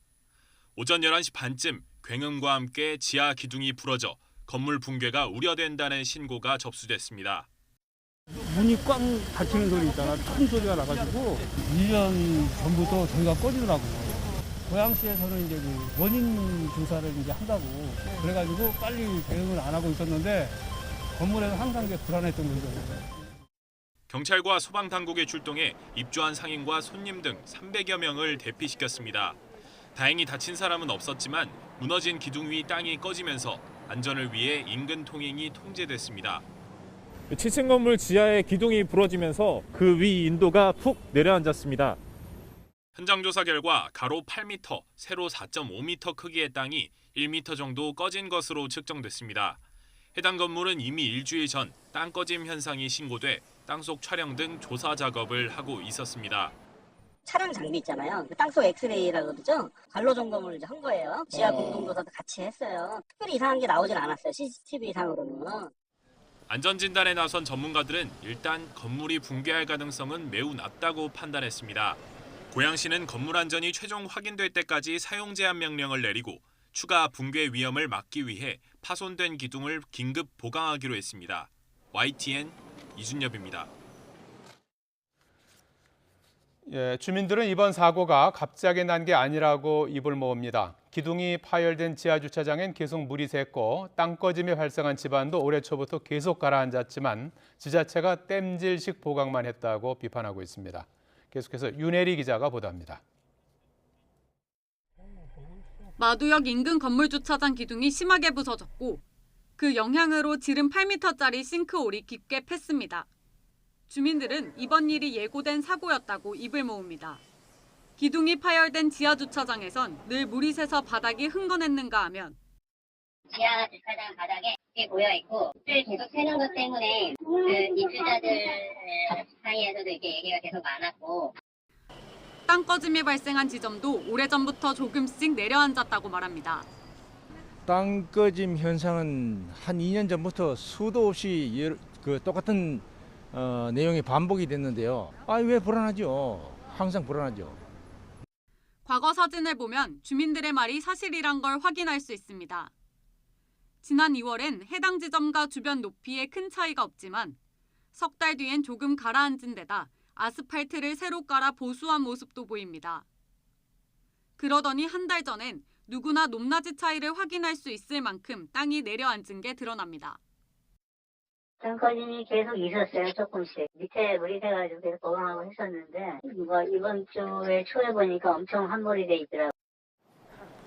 오전 11시 반쯤 굉음과 함께 지하 기둥이 부러져 건물 붕괴가 우려된다는 신고가 접수됐습니다. 문이 꽝 닫히는 소리 있잖아. 큰 소리가 나가지고 1년 전부터 저희가 꺼지더라고요. 고양시에서는 이제 그 원인 조사를 이제 한다고 그래가지고 빨리 대응을 안 하고 있었는데 건물에서 항상 이제 불안했던 거죠. 경찰과 소방당국이 출동해 입주한 상인과 손님 등 300여 명을 대피시켰습니다. 다행히 다친 사람은 없었지만 무너진 기둥 위 땅이 꺼지면서 안전을 위해 인근 통행이 통제됐습니다. 7층 건물 지하에 기둥이 부러지면서 그 위 인도가 푹 내려앉았습니다. 현장 조사 결과 가로 8m, 세로 4.5m 크기의 땅이 1m 정도 꺼진 것으로 측정됐습니다. 해당 건물은 이미 일주일 전 땅 꺼짐 현상이 신고돼 땅속 촬영 등 조사 작업을 하고 있었습니다. 촬영 장비 있잖아요. 땅속 엑스레이라고 그러죠. 관로 점검을 이제 한 거예요. 지하 공동조사도 같이 했어요. 특별히 이상한 게 나오진 않았어요. CCTV 이상으로는. 안전진단에 나선 전문가들은 일단 건물이 붕괴할 가능성은 매우 낮다고 판단했습니다. 고양시는 건물 안전이 최종 확인될 때까지 사용 제한 명령을 내리고 추가 붕괴 위험을 막기 위해 파손된 기둥을 긴급 보강하기로 했습니다. YTN 이준엽입니다. 예, 주민들은 이번 사고가 갑자기 난 게 아니라고 입을 모읍니다. 기둥이 파열된 지하주차장엔 계속 물이 샜고 땅꺼짐이 발생한 집안도 올해 초부터 계속 가라앉았지만 지자체가 땜질식 보강만 했다고 비판하고 있습니다. 계속해서 윤혜리 기자가 보도합니다. 마두역 인근 건물 주차장 기둥이 심하게 부서졌고 그 영향으로 지름 8m짜리 싱크홀이 깊게 팼습니다. 주민들은 이번 일이 예고된 사고였다고 입을 모읍니다. 기둥이 파열된 지하주차장에선 늘 물이 새서 바닥이 흥건했는가 하면 지하주차장 바닥에 물이 고여있고 물을 계속 새는 것 때문에 입주자들 사이에서도 이렇게 얘기가 계속 많았고 땅꺼짐이 발생한 지점도 오래전부터 조금씩 내려앉았다고 말합니다. 땅꺼짐 현상은 한 2년 전부터 수도 없이 똑같은 내용이 반복이 됐는데요. 왜 불안하죠? 항상 불안하죠. 과거 사진을 보면 주민들의 말이 사실이란 걸 확인할 수 있습니다. 지난 2월엔 해당 지점과 주변 높이에 큰 차이가 없지만 석 달 뒤엔 조금 가라앉은 데다 아스팔트를 새로 깔아 보수한 모습도 보입니다. 그러더니 한 달 전엔 누구나 높낮이 차이를 확인할 수 있을 만큼 땅이 내려앉은 게 드러납니다. 땅꺼짐이 계속 있었어요, 조금씩. 밑에 물이 새가지고 계속 보강하고 했었는데 이번 주에 초에 보니까 엄청 함몰이 돼 있더라고요.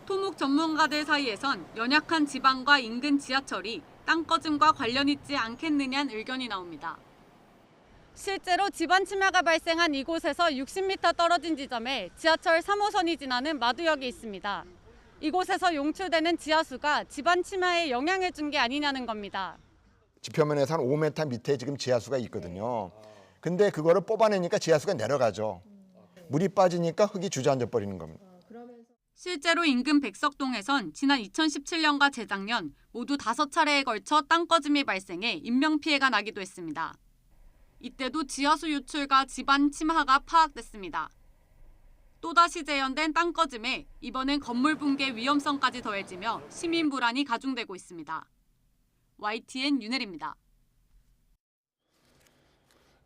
토목 전문가들 사이에선 연약한 지방과 인근 지하철이 땅꺼짐과 관련 있지 않겠느냐는 의견이 나옵니다. 실제로 지반 침하가 발생한 이곳에서 60m 떨어진 지점에 지하철 3호선이 지나는 마두역이 있습니다. 이곳에서 용출되는 지하수가 지반 침하에 영향을 준 게 아니냐는 겁니다. 지표면에서 한 5m 밑에 지금 지하수가 있거든요. 근데 그거를 뽑아내니까 지하수가 내려가죠. 물이 빠지니까 흙이 주저앉아 버리는 겁니다. 실제로 인근 백석동에선 지난 2017년과 재작년 모두 5차례에 걸쳐 땅꺼짐이 발생해 인명피해가 나기도 했습니다. 이때도 지하수 유출과 지반 침하가 파악됐습니다. 또다시 재현된 땅꺼짐에 이번엔 건물 붕괴 위험성까지 더해지며 시민 불안이 가중되고 있습니다. YTN 윤혜리입니다.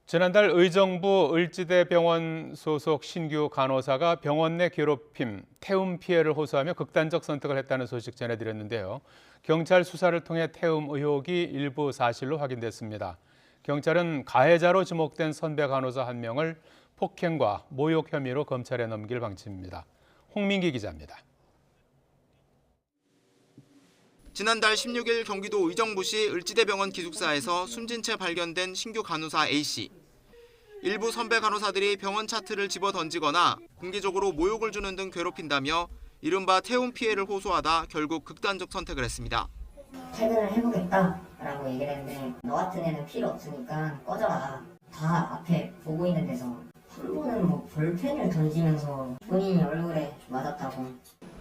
지난달 의정부 을지대병원 소속 신규 간호사가 병원 내 괴롭힘, 태움 피해를 호소하며 극단적 선택을 했다는 소식 전해드렸는데요. 경찰 수사를 통해 태움 의혹이 일부 사실로 확인됐습니다. 경찰은 가해자로 지목된 선배 간호사 한 명을 폭행과 모욕 혐의로 검찰에 넘길 방침입니다. 홍민기 기자입니다. 지난달 16일 경기도 의정부시 을지대병원 기숙사에서 숨진 채 발견된 신규 간호사 A씨. 일부 선배 간호사들이 병원 차트를 집어던지거나 공개적으로 모욕을 주는 등 괴롭힌다며 이른바 태움 피해를 호소하다 결국 극단적 선택을 했습니다. 퇴근을 해보겠다라고 얘기를 했는데 너 같은 애는 필요 없으니까 꺼져라. 다 앞에 보고 있는 데서 한 번은 볼펜을 던지면서 본인이 얼굴에 맞았다고.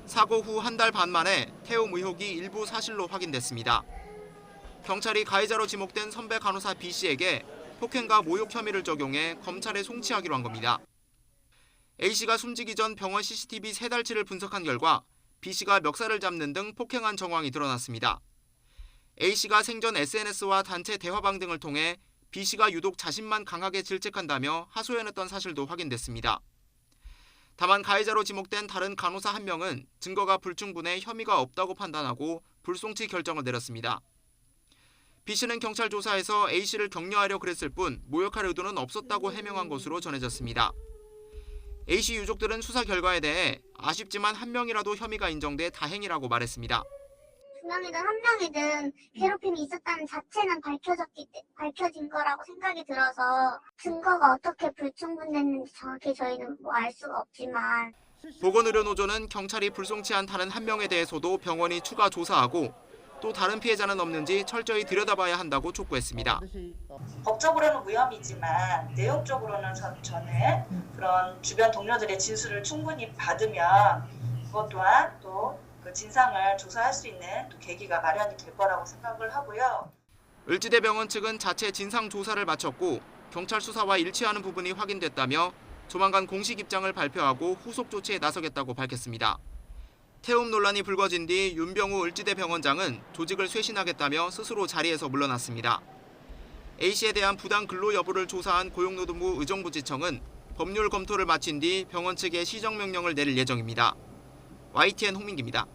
사고 후 한 달 반 만에 태움 의혹이 일부 사실로 확인됐습니다. 경찰이 가해자로 지목된 선배 간호사 B씨에게 폭행과 모욕 혐의를 적용해 검찰에 송치하기로 한 겁니다. A씨가 숨지기 전 병원 CCTV 3달치를 분석한 결과 B씨가 멱살을 잡는 등 폭행한 정황이 드러났습니다. A씨가 생전 SNS와 단체 대화방 등을 통해 B씨가 유독 자신만 강하게 질책한다며 하소연했던 사실도 확인됐습니다. 다만 가해자로 지목된 다른 간호사 한 명은 증거가 불충분해 혐의가 없다고 판단하고 불송치 결정을 내렸습니다. B씨는 경찰 조사에서 A씨를 격려하려 그랬을 뿐 모욕할 의도는 없었다고 해명한 것으로 전해졌습니다. A씨 유족들은 수사 결과에 대해 아쉽지만 한 명이라도 혐의가 인정돼 다행이라고 말했습니다. 두 명이든 한 명이든 괴롭힘이 있었다는 자체는 밝혀진 거라고 생각이 들어서 증거가 어떻게 불충분했는지 정확히 저희는 알 수가 없지만 보건의료노조는 경찰이 불송치한 다른 한 명에 대해서도 병원이 추가 조사하고 또 다른 피해자는 없는지 철저히 들여다봐야 한다고 촉구했습니다. 법적으로는 무혐의지만 내용적으로는 저는 그런 주변 동료들의 진술을 충분히 받으면 그것 또한 또 그 진상을 조사할 수 있는 또 계기가 마련이 될 거라고 생각을 하고요. 을지대병원 측은 자체 진상 조사를 마쳤고 경찰 수사와 일치하는 부분이 확인됐다며 조만간 공식 입장을 발표하고 후속 조치에 나서겠다고 밝혔습니다. 태움 논란이 불거진 뒤 윤병우 을지대 병원장은 조직을 쇄신하겠다며 스스로 자리에서 물러났습니다. A씨에 대한 부당 근로 여부를 조사한 고용노동부 의정부지청은 법률 검토를 마친 뒤 병원 측에 시정명령을 내릴 예정입니다. YTN 홍민기입니다.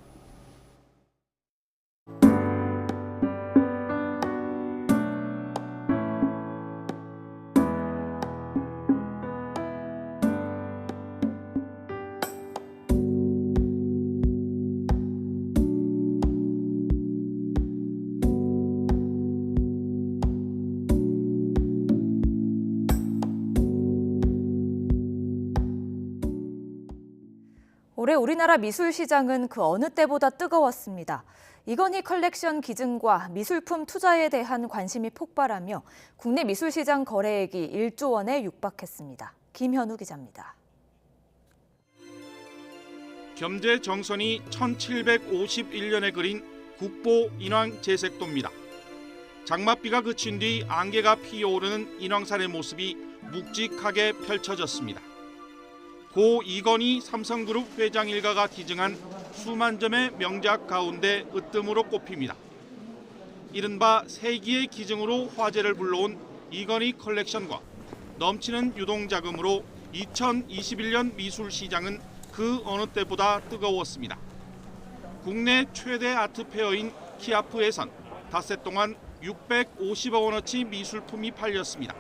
올해 우리나라 미술 시장은 그 어느 때보다 뜨거웠습니다. 이건희 컬렉션 기증과 미술품 투자에 대한 관심이 폭발하며 국내 미술 시장 거래액이 1조 원에 육박했습니다. 김현우 기자입니다. 겸재 정선이 1751년에 그린 국보 인왕 제색도입니다. 장맛비가 그친 뒤 안개가 피어오르는 인왕산의 모습이 묵직하게 펼쳐졌습니다. 고 이건희 삼성그룹 회장 일가가 기증한 수만 점의 명작 가운데 으뜸으로 꼽힙니다. 이른바 세기의 기증으로 화제를 불러온 이건희 컬렉션과 넘치는 유동자금으로 2021년 미술시장은 그 어느 때보다 뜨거웠습니다. 국내 최대 아트페어인 키아프에선 닷새 동안 650억 원어치 미술품이 팔렸습니다.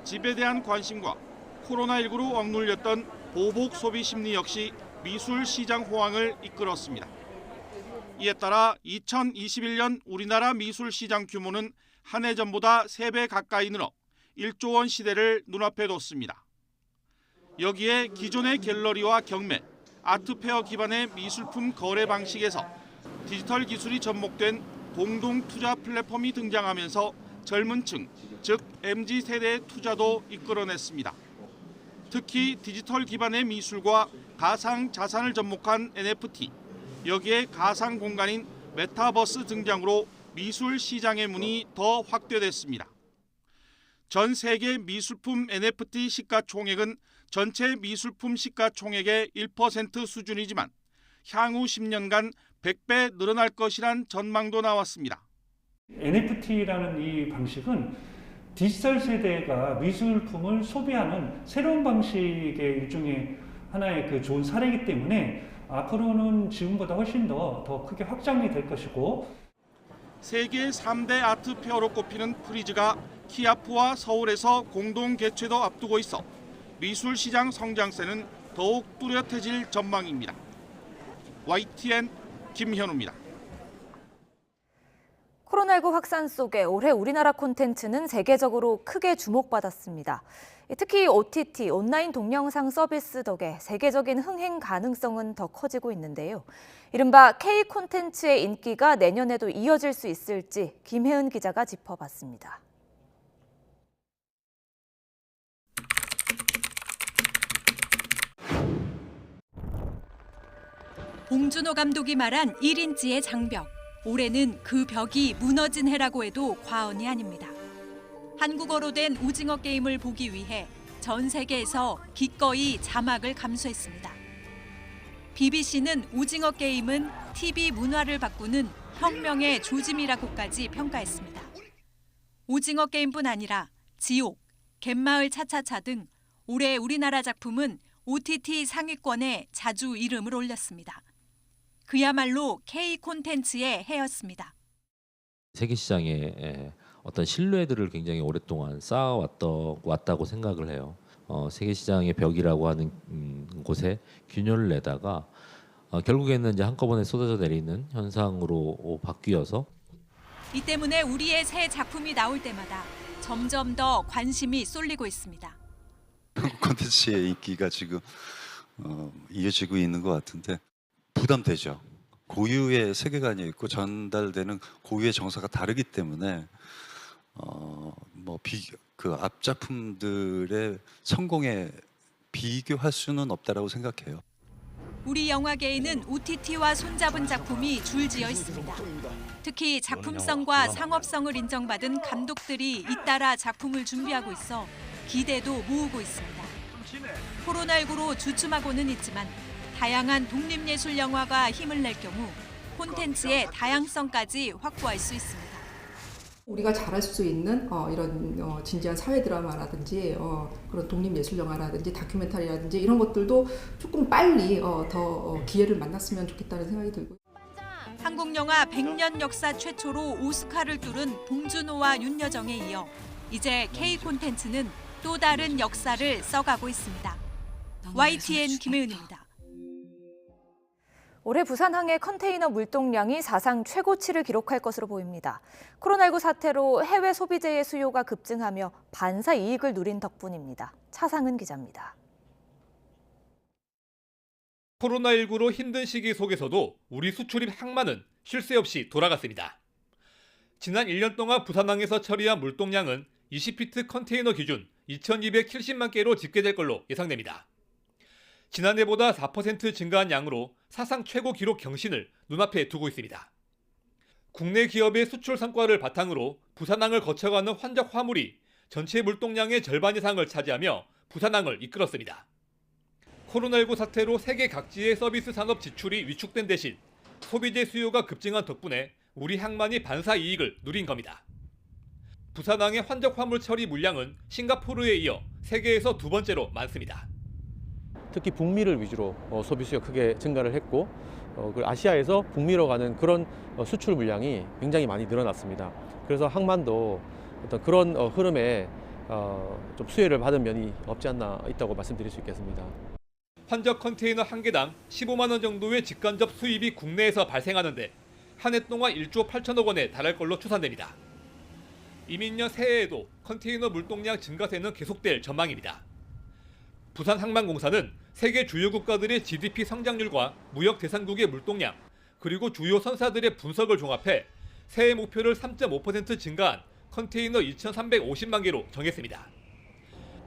집에 대한 관심과 코로나19로 억눌렸던 보복 소비 심리 역시 미술 시장 호황을 이끌었습니다. 이에 따라 2021년 우리나라 미술 시장 규모는 한 해 전보다 3배 가까이 늘어 1조 원 시대를 눈앞에 뒀습니다. 여기에 기존의 갤러리와 경매, 아트페어 기반의 미술품 거래 방식에서 디지털 기술이 접목된 공동 투자 플랫폼이 등장하면서 젊은 층, 즉 MZ세대의 투자도 이끌어냈습니다. 특히 디지털 기반의 미술과 가상 자산을 접목한 NFT, 여기에 가상 공간인 메타버스 등장으로 미술 시장의 문이 더 확대됐습니다. 전 세계 미술품 NFT 시가총액은 전체 미술품 시가총액의 1% 수준이지만 향후 10년간 100배 늘어날 것이란 전망도 나왔습니다. NFT라는 이 방식은 디지털 세대가 미술품을 소비하는 새로운 방식의 일종의 하나의 그 좋은 사례이기 때문에 앞으로는 지금보다 훨씬 더 크게 확장이 될 것이고, 세계 3대 아트페어로 꼽히는 프리즈가 키아프와 서울에서 공동 개최도 앞두고 있어 미술 시장 성장세는 더욱 뚜렷해질 전망입니다. YTN 김현우입니다. 코로나19 확산 속에 올해 우리나라 콘텐츠는 세계적으로 크게 주목받았습니다. 특히 OTT, 온라인 동영상 서비스 덕에 세계적인 흥행 가능성은 더 커지고 있는데요. 이른바 K 콘텐츠의 인기가 내년에도 이어질 수 있을지 김혜은 기자가 짚어봤습니다. 봉준호 감독이 말한 1인치의 장벽. 올해는 그 벽이 무너진 해라고 해도 과언이 아닙니다. 한국어로 된 오징어 게임을 보기 위해 전 세계에서 기꺼이 자막을 감수했습니다. BBC는 오징어 게임은 TV 문화를 바꾸는 혁명의 조짐이라고까지 평가했습니다. 오징어 게임뿐 아니라 지옥, 갯마을 차차차 등 올해 우리나라 작품은 OTT 상위권에 자주 이름을 올렸습니다. 그야말로 K 콘텐츠의 해였습니다. 세계 시장에 어떤 신뢰들을 굉장히 오랫동안 쌓아왔다고 생각을 해요. 세계 시장의 벽이라고 하는 곳에 균열을 내다가 결국에는 이제 한꺼번에 쏟아져 내리는 현상으로 바뀌어서 이 때문에 우리의 새 작품이 나올 때마다 점점 더 관심이 쏠리고 있습니다. 한국 콘텐츠의 인기가 지금 이어지고 있는 것 같은데 부담되죠. 고유의 세계관이 있고 전달되는 고유의 정서가 다르기 때문에 그 앞 작품들의 성공에 비교할 수는 없다라고 생각해요. 우리 영화계에는 OTT와 손잡은 작품이 줄지어 있습니다. 특히 작품성과 상업성을 인정받은 감독들이 잇따라 작품을 준비하고 있어 기대도 모으고 있습니다. 코로나19로 주춤하고는 있지만 다양한 독립예술 영화가 힘을 낼 경우 콘텐츠의 다양성까지 확보할 수 있습니다. 우리가 잘할 수 있는 이런 진지한 사회 드라마라든지 그런 독립예술 영화라든지 다큐멘터리라든지 이런 것들도 조금 빨리 더 기회를 만났으면 좋겠다는 생각이 들고요. 한국 영화 100년 역사 최초로 오스카를 뚫은 봉준호와 윤여정에 이어 이제 K 콘텐츠는 또 다른 역사를 써가고 있습니다. YTN 김혜은입니다. 올해 부산항의 컨테이너 물동량이 사상 최고치를 기록할 것으로 보입니다. 코로나19 사태로 해외 소비재의 수요가 급증하며 반사 이익을 누린 덕분입니다. 차상은 기자입니다. 코로나19로 힘든 시기 속에서도 우리 수출입 항만은 쉴 새 없이 돌아갔습니다. 지난 1년 동안 부산항에서 처리한 물동량은 20피트 컨테이너 기준 2,270만 개로 집계될 걸로 예상됩니다. 지난해보다 4% 증가한 양으로 사상 최고 기록 경신을 눈앞에 두고 있습니다. 국내 기업의 수출 성과를 바탕으로 부산항을 거쳐가는 환적 화물이 전체 물동량의 절반 이상을 차지하며 부산항을 이끌었습니다. 코로나19 사태로 세계 각지의 서비스 산업 지출이 위축된 대신 소비재 수요가 급증한 덕분에 우리 항만이 반사 이익을 누린 겁니다. 부산항의 환적 화물 처리 물량은 싱가포르에 이어 세계에서 두 번째로 많습니다. 특히 북미를 위주로 소비 수요가 크게 증가를 했고 아시아에서 북미로 가는 그런 수출 물량이 굉장히 많이 늘어났습니다. 그래서 항만도 어떤 그런 흐름에 좀 수혜를 받은 면이 없지 않나 있다고 말씀드릴 수 있겠습니다. 환적 컨테이너 한 개당 15만 원 정도의 직간접 수입이 국내에서 발생하는데 한 해 동안 1조 8천억 원에 달할 걸로 추산됩니다. 이민년 새해에도 컨테이너 물동량 증가세는 계속될 전망입니다. 부산항만공사는 세계 주요 국가들의 GDP 성장률과 무역 대상국의 물동량, 그리고 주요 선사들의 분석을 종합해 새해 목표를 3.5% 증가한 컨테이너 2,350만 개로 정했습니다.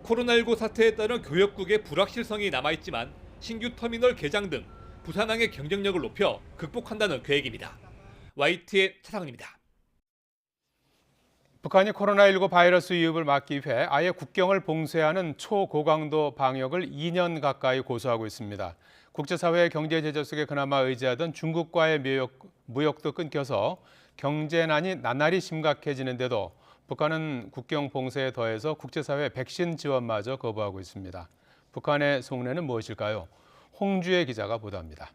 코로나19 사태에 따른 교역국의 불확실성이 남아있지만 신규 터미널 개장 등 부산항의 경쟁력을 높여 극복한다는 계획입니다. YTN 차상은입니다. 북한이 코로나19 바이러스 유입을 막기 위해 아예 국경을 봉쇄하는 초고강도 방역을 2년 가까이 고수하고 있습니다. 국제사회의 경제 제재 속에 그나마 의지하던 중국과의 무역도 끊겨서 경제난이 나날이 심각해지는데도 북한은 국경 봉쇄에 더해서 국제사회 백신 지원마저 거부하고 있습니다. 북한의 속내는 무엇일까요? 홍주혜 기자가 보도합니다.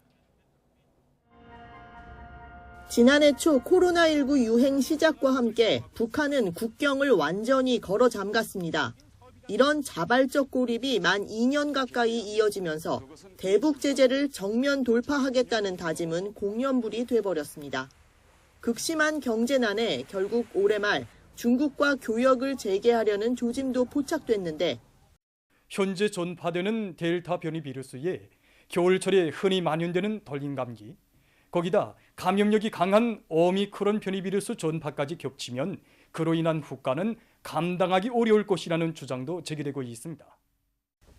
지난해 초 코로나19 유행 시작과 함께 북한은 국경을 완전히 걸어 잠갔습니다. 이런 자발적 고립이 만 2년 가까이 이어지면서 대북 제재를 정면 돌파하겠다는 다짐은 공연불이 돼버렸습니다. 극심한 경제난에 결국 올해 말 중국과 교역을 재개하려는 조짐도 포착됐는데 현재 전파되는 델타 변이 비루스에 겨울철에 흔히 만연되는 덜림 감기, 거기다 감염력이 강한 오미크론 변이 비루스 전파까지 겹치면 그로 인한 후과는 감당하기 어려울 것이라는 주장도 제기되고 있습니다.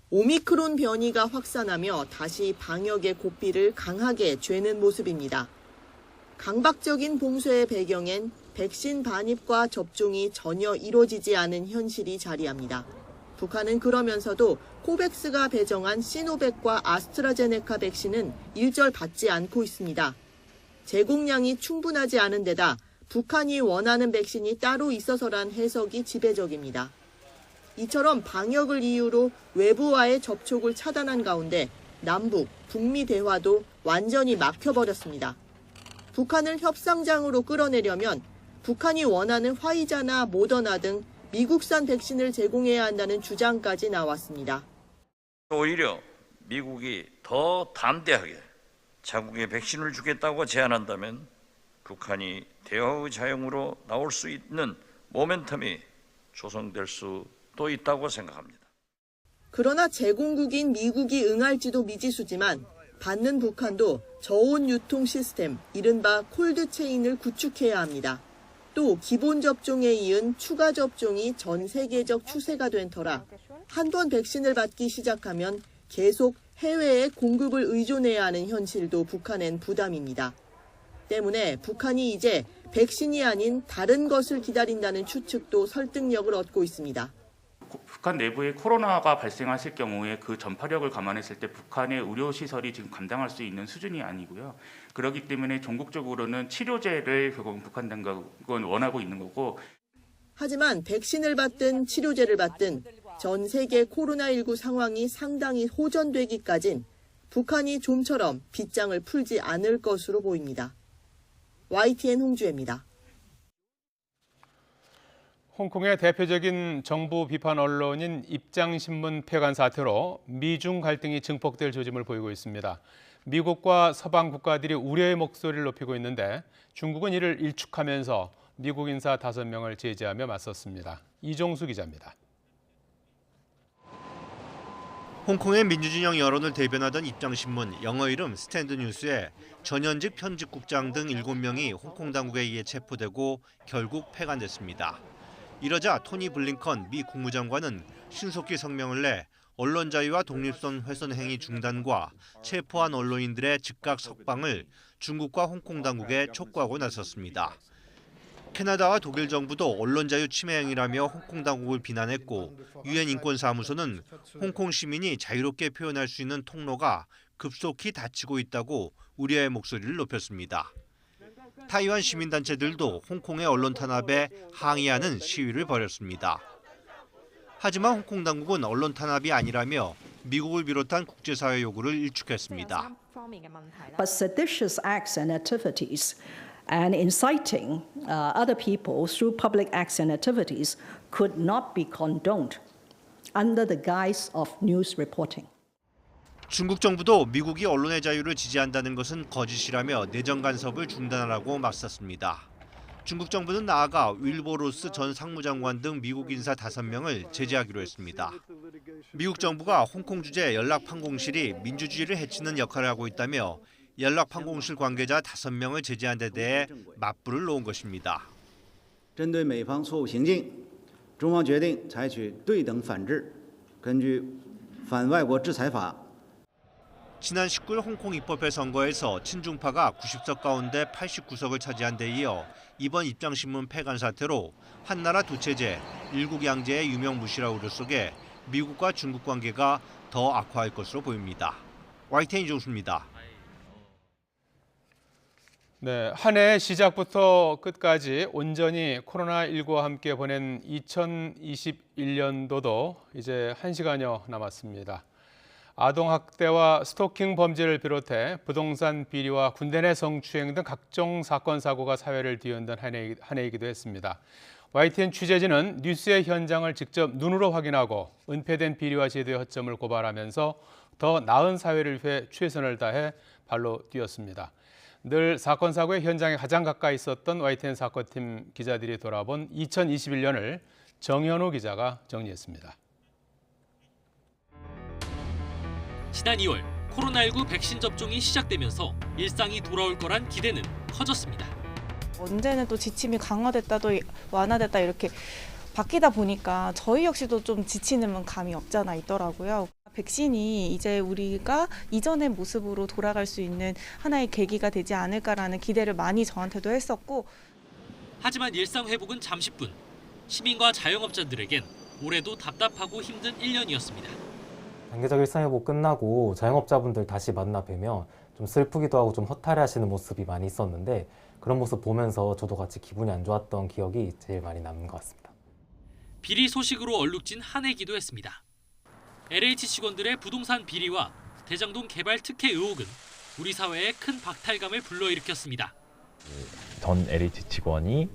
오미크론 변이가 확산하며 다시 방역의 고삐를 강하게 죄는 모습입니다. 강박적인 봉쇄의 배경엔 백신 반입과 접종이 전혀 이루어지지 않은 현실이 자리합니다. 북한은 그러면서도 코백스가 배정한 시노백과 아스트라제네카 백신은 일절 받지 않고 있습니다. 제공량이 충분하지 않은 데다 북한이 원하는 백신이 따로 있어서란 해석이 지배적입니다. 이처럼 방역을 이유로 외부와의 접촉을 차단한 가운데 남북, 북미 대화도 완전히 막혀버렸습니다. 북한을 협상장으로 끌어내려면 북한이 원하는 화이자나 모더나 등 미국산 백신을 제공해야 한다는 주장까지 나왔습니다. 오히려 미국이 더 담대하게 자국의 백신을 주겠다고 제안한다면 북한이 대화의 자용으로 나올 수 있는 모멘텀이 조성될 수도 있다고 생각합니다. 그러나 제공국인 미국이 응할지도 미지수지만 받는 북한도 저온 유통 시스템, 이른바 콜드체인을 구축해야 합니다. 또 기본 접종에 이은 추가 접종이 전 세계적 추세가 된 터라 한 번 백신을 받기 시작하면 계속 해외에 공급을 의존해야 하는 현실도 북한엔 부담입니다. 때문에 북한이 이제 백신이 아닌 다른 것을 기다린다는 추측도 설득력을 얻고 있습니다. 북한 내부에 코로나가 발생하실 경우에 그 전파력을 감안했을 때 북한의 의료 시설이 지금 감당할 수 있는 수준이 아니고요. 그렇기 때문에 전국적으로는 치료제를 결국 북한 당국은 원하고 있는 거고. 하지만 백신을 받든 치료제를 받든 전 세계 코로나19 상황이 상당히 호전되기까진 북한이 좀처럼 빗장을 풀지 않을 것으로 보입니다. YTN 홍주혜입니다. 홍콩의 대표적인 정부 비판 언론인 입장신문 폐간 사태로 미중 갈등이 증폭될 조짐을 보이고 있습니다. 미국과 서방 국가들이 우려의 목소리를 높이고 있는데 중국은 이를 일축하면서 미국 인사 5명을 제재하며 맞섰습니다. 이종수 기자입니다. 홍콩의 민주진영 여론을 대변하던 입장신문 영어 이름 스탠드뉴스에 전현직 편집국장 등 7명이 홍콩 당국에 의해 체포되고 결국 폐간됐습니다. 이러자 토니 블링컨 미 국무장관은 신속히 성명을 내 언론 자유와 독립성 훼손 행위 중단과 체포한 언론인들의 즉각 석방을 중국과 홍콩 당국에 촉구하고 나섰습니다. 캐나다와 독일 정부도 언론 자유 침해 행위라며 홍콩 당국을 비난했고 유엔 인권사무소는 홍콩 시민이 자유롭게 표현할 수 있는 통로가 급속히 닫히고 있다고 우려의 목소리를 높였습니다. 타이완 시민단체들도 홍콩의 언론 탄압에 항의하는 시위를 벌였습니다. 하지만 홍콩 당국은 언론 탄압이 아니라며 미국을 비롯한 국제사회 요구를 일축했습니다. But seditious acts and activities and inciting other people through public acts and activities could not be condoned under the guise of news reporting. 중국 정부도 미국이 언론의 자유를 지지한다는 것은 거짓이라며 내정 간섭을 중단하라고 맞섰습니다. 중국 정부는 나아가 윌보로스 전 상무장관 등 미국 인사 5명을 제재하기로 했습니다. 미국 정부가 홍콩 주재 연락판공실이 민주주의를 해치는 역할을 하고 있다며 연락판공실 관계자 5명을 제재한 데 대해 맞불을 놓은 것입니다. 针对美方错误行径，中方决定采取对等反制，根据反外国制裁法。 지난 19일 홍콩 입법회 선거에서 친중파가 90석 가운데 89석을 차지한 데 이어 이번 입장신문 폐간 사태로 한나라 두 체제, 일국 양제의 유명무실한 우려 속에 미국과 중국 관계가 더 악화할 것으로 보입니다. YTN 이종수입니다. 네, 한 해 시작부터 끝까지 온전히 코로나19와 함께 보낸 2021년도도 이제 1시간여 남았습니다. 아동학대와 스토킹 범죄를 비롯해 부동산 비리와 군대 내 성추행 등 각종 사건 사고가 사회를 뒤흔든 한 해이기도 했습니다. YTN 취재진은 뉴스의 현장을 직접 눈으로 확인하고 은폐된 비리와 제도의 허점을 고발하면서 더 나은 사회를 위해 최선을 다해 발로 뛰었습니다. 늘 사건 사고의 현장에 가장 가까이 있었던 YTN 사건팀 기자들이 돌아본 2021년을 정현우 기자가 정리했습니다. 지난 2월 코로나19 백신 접종이 시작되면서 일상이 돌아올 거란 기대는 커졌습니다. 언제는 또 지침이 강화됐다 또 완화됐다 이렇게 바뀌다 보니까 저희 역시도 좀 지치는 감이 없지 않아 있더라고요. 백신이 이제 우리가 이전의 모습으로 돌아갈 수 있는 하나의 계기가 되지 않을까라는 기대를 많이 저한테도 했었고. 하지만 일상 회복은 잠시뿐. 시민과 자영업자들에겐 올해도 답답하고 힘든 1년이었습니다. 단계적 일상회복 끝나고 자영업자분들 다시 만나 뵈면 좀 슬프기도 하고 좀 허탈해하시는 모습이 많이 있었는데 그런 모습 보면서 저도 같이 기분이 안 좋았던 기억이 제일 많이 남는 것 같습니다. 비리 소식으로 얼룩진 한 해기도 했습니다. LH 직원들의 부동산 비리와 대장동 개발 특혜 의혹은 우리 사회에 큰 박탈감을 불러일으켰습니다. 전 LH 직원이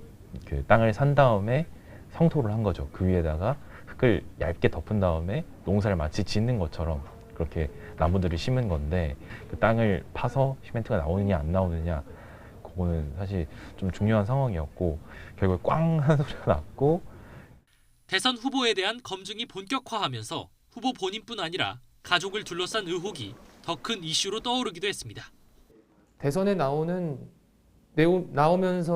그 땅을 산 다음에 성토를 한 거죠. 그 위에다가 흙을 얇게 덮은 다음에 농사를 마치 짓는 것처럼 그렇게 나무들을 심은 건데 그 땅을 파서 시멘트가 나오느냐 안 나오느냐 그거는 사실 좀 중요한 상황이었고 결국에 꽝 하는 소리가 났고 대선 후보에 대한 검증이 본격화하면서 후보 본인뿐 아니라 가족을 둘러싼 의혹이 더 큰 이슈로 떠오르기도 했습니다. 대선에 나오면서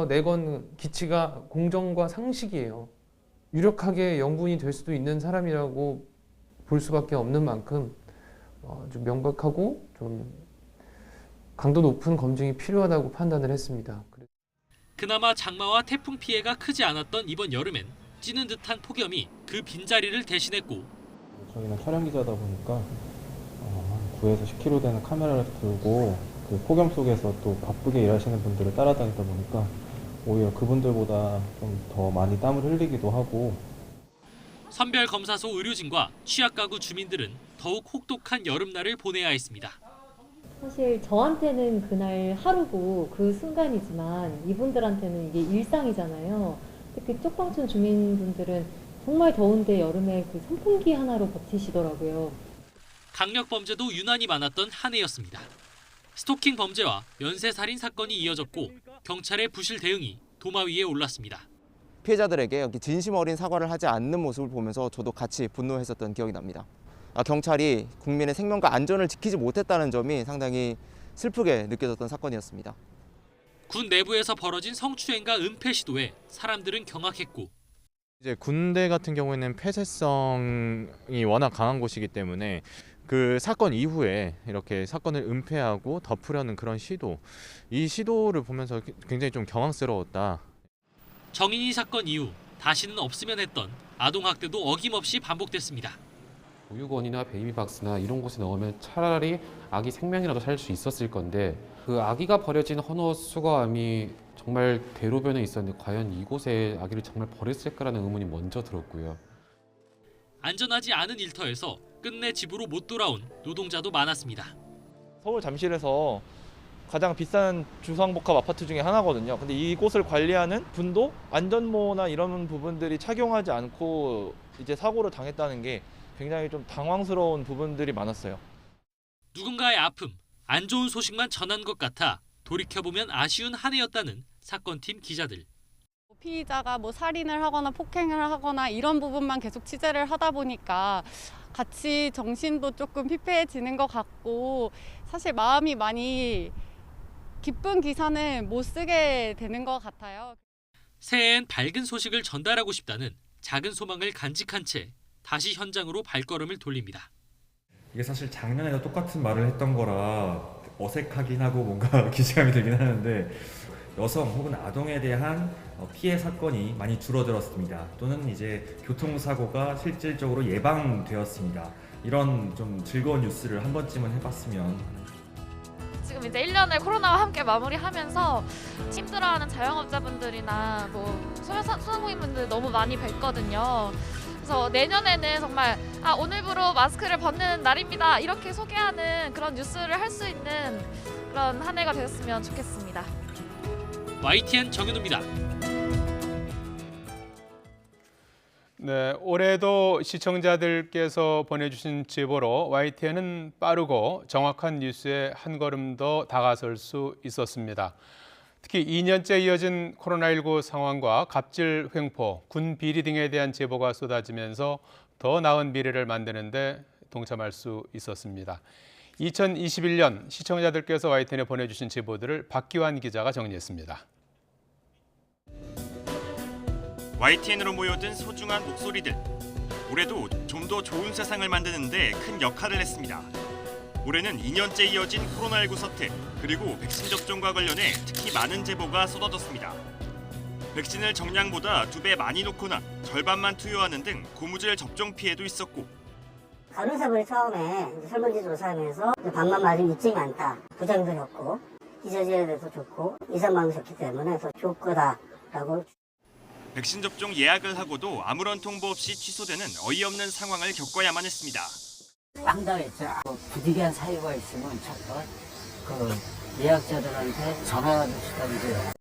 내건 기치가 공정과 상식이에요. 유력하게 영분이 될 수도 있는 사람이라고 볼 수밖에 없는 만큼 좀 명백하고 좀 강도 높은 검증이 필요하다고 판단을 했습니다. 그나마 장마와 태풍 피해가 크지 않았던 이번 여름엔 찌는 듯한 폭염이 그 빈자리를 대신했고 저희는 촬영 기자다 보니까 9에서 10kg 되는 카메라를 들고 그 폭염 속에서 또 바쁘게 일하시는 분들을 따라다니다 보니까 오히려 그분들보다 좀 더 많이 땀을 흘리기도 하고 선별검사소 의료진과 취약가구 주민들은 더욱 혹독한 여름날을 보내야 했습니다. 사실 저한테는 그날 하루고 그 순간이지만 이분들한테는 이게 일상이잖아요. 특히 쪽방촌 주민분들은 정말 더운데 여름에 그 선풍기 하나로 버티시더라고요. 강력 범죄도 유난히 많았던 한 해였습니다. 스토킹 범죄와 연쇄살인 사건이 이어졌고 경찰의 부실 대응이 도마 위에 올랐습니다. 피해자들에게 진심 어린 사과를 하지 않는 모습을 보면서 저도 같이 분노했었던 기억이 납니다. 경찰이 국민의 생명과 안전을 지키지 못했다는 점이 상당히 슬프게 느껴졌던 사건이었습니다. 군 내부에서 벌어진 성추행과 은폐 시도에 사람들은 경악했고 이제 군대 같은 경우에는 폐쇄성이 워낙 강한 곳이기 때문에 그 사건 이후에 이렇게 사건을 은폐하고 덮으려는 그런 시도, 이 시도를 보면서 굉장히 좀 경황스러웠다. 정인이 사건 이후 다시는 없으면 했던 아동학대도 어김없이 반복됐습니다. 보육원이나 베이비박스나 이런 곳에 넣으면 차라리 아기 생명이라도 살 수 있었을 건데 그 아기가 버려진 헌옷 수거함이 정말 대로변에 있었는데 과연 이곳에 아기를 정말 버렸을까라는 의문이 먼저 들었고요. 안전하지 않은 일터에서 끝내 집으로 못 돌아온 노동자도 많았습니다. 서울 잠실에서 가장 비싼 주상복합 아파트 중에 하나거든요. 근데 이곳을 관리하는 분도 안전모나 이런 부분들이 착용하지 않고 이제 사고를 당했다는 게 굉장히 좀 당황스러운 부분들이 많았어요. 누군가의 아픔, 안 좋은 소식만 전한 것 같아 돌이켜보면 아쉬운 한 해였다는 사건팀 기자들. 피의자가 살인을 하거나 폭행을 하거나 이런 부분만 계속 취재를 하다 보니까 같이 정신도 조금 피폐해지는 것 같고 사실 마음이 많이 기쁜 기사는 못 쓰게 되는 것 같아요. 새해엔 밝은 소식을 전달하고 싶다는 작은 소망을 간직한 채 다시 현장으로 발걸음을 돌립니다. 이게 사실 작년에도 똑같은 말을 했던 거라 어색하긴 하고 뭔가 기시감이 들긴 하는데 여성 혹은 아동에 대한 피해 사건이 많이 줄어들었습니다. 또는 이제 교통사고가 실질적으로 예방되었습니다. 이런 좀 즐거운 뉴스를 한 번쯤은 해봤으면. 지금 이제 1년을 코로나와 함께 마무리하면서 힘들어하는 자영업자분들이나 소상공인분들 너무 많이 뵀거든요. 그래서 내년에는 정말 오늘부로 마스크를 벗는 날입니다. 이렇게 소개하는 그런 뉴스를 할 수 있는 그런 한 해가 되었으면 좋겠습니다. YTN 정윤우입니다. 네, 올해도 시청자들께서 보내주신 제보로 YTN은 빠르고 정확한 뉴스에 한 걸음 더 다가설 수 있었습니다. 특히 2년째 이어진 코로나19 상황과 갑질 횡포, 군 비리 등에 대한 제보가 쏟아지면서 더 나은 미래를 만드는 데 동참할 수 있었습니다. 2021년 시청자들께서 YTN에 보내주신 제보들을 박기환 기자가 정리했습니다. YTN으로 모여든 소중한 목소리들. 올해도 좀 더 좋은 세상을 만드는 데 큰 역할을 했습니다. 올해는 2년째 이어진 코로나19 사태, 그리고 백신 접종과 관련해 특히 많은 제보가 쏟아졌습니다. 백신을 정량보다 2배 많이 놓거나 절반만 투여하는 등 고무줄 접종 피해도 있었고, 간호사분이 처음에 설문지 조사하면서 반만 맞으면 입증이 많다, 부작용도 적고 잊어져야 돼서 좋고 2, 3만 원 적기 때문에 더 좋을 거다라고. 백신 접종 예약을 하고도 아무런 통보 없이 취소되는 어이없는 상황을 겪어야만 했습니다. 황당했죠. 부득이한 사유가 있으면 잠깐 예약자들한테 전화를 주시던지.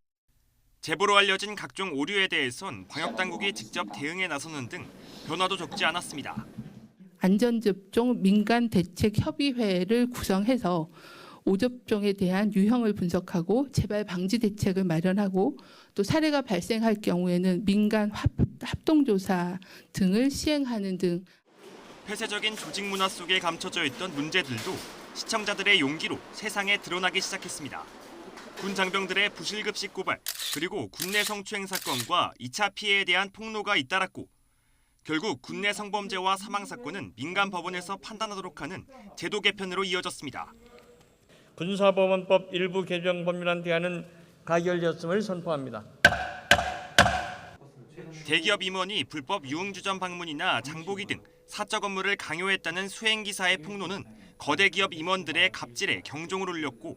제보로 알려진 각종 오류에 대해선 방역당국이 직접 대응에 나서는 등 변화도 적지 않았습니다. 안전접종 민간대책협의회를 구성해서 오접종에 대한 유형을 분석하고 재발 방지 대책을 마련하고 또 사례가 발생할 경우에는 민간 합동조사 등을 시행하는 등 폐쇄적인 조직 문화 속에 감춰져 있던 문제들도 시청자들의 용기로 세상에 드러나기 시작했습니다. 군 장병들의 부실급식 고발, 그리고 군내 성추행 사건과 2차 피해에 대한 폭로가 잇따랐고, 결국 군내 성범죄와 사망 사건은 민간 법원에서 판단하도록 하는 제도 개편으로 이어졌습니다. 군사법원법 일부 개정 법률안 대안은 가결되었음을 선포합니다. 대기업 임원이 불법 유흥주점 방문이나 장보기 등 사적 업무를 강요했다는 수행기사의 폭로는 거대 기업 임원들의 갑질에 경종을 울렸고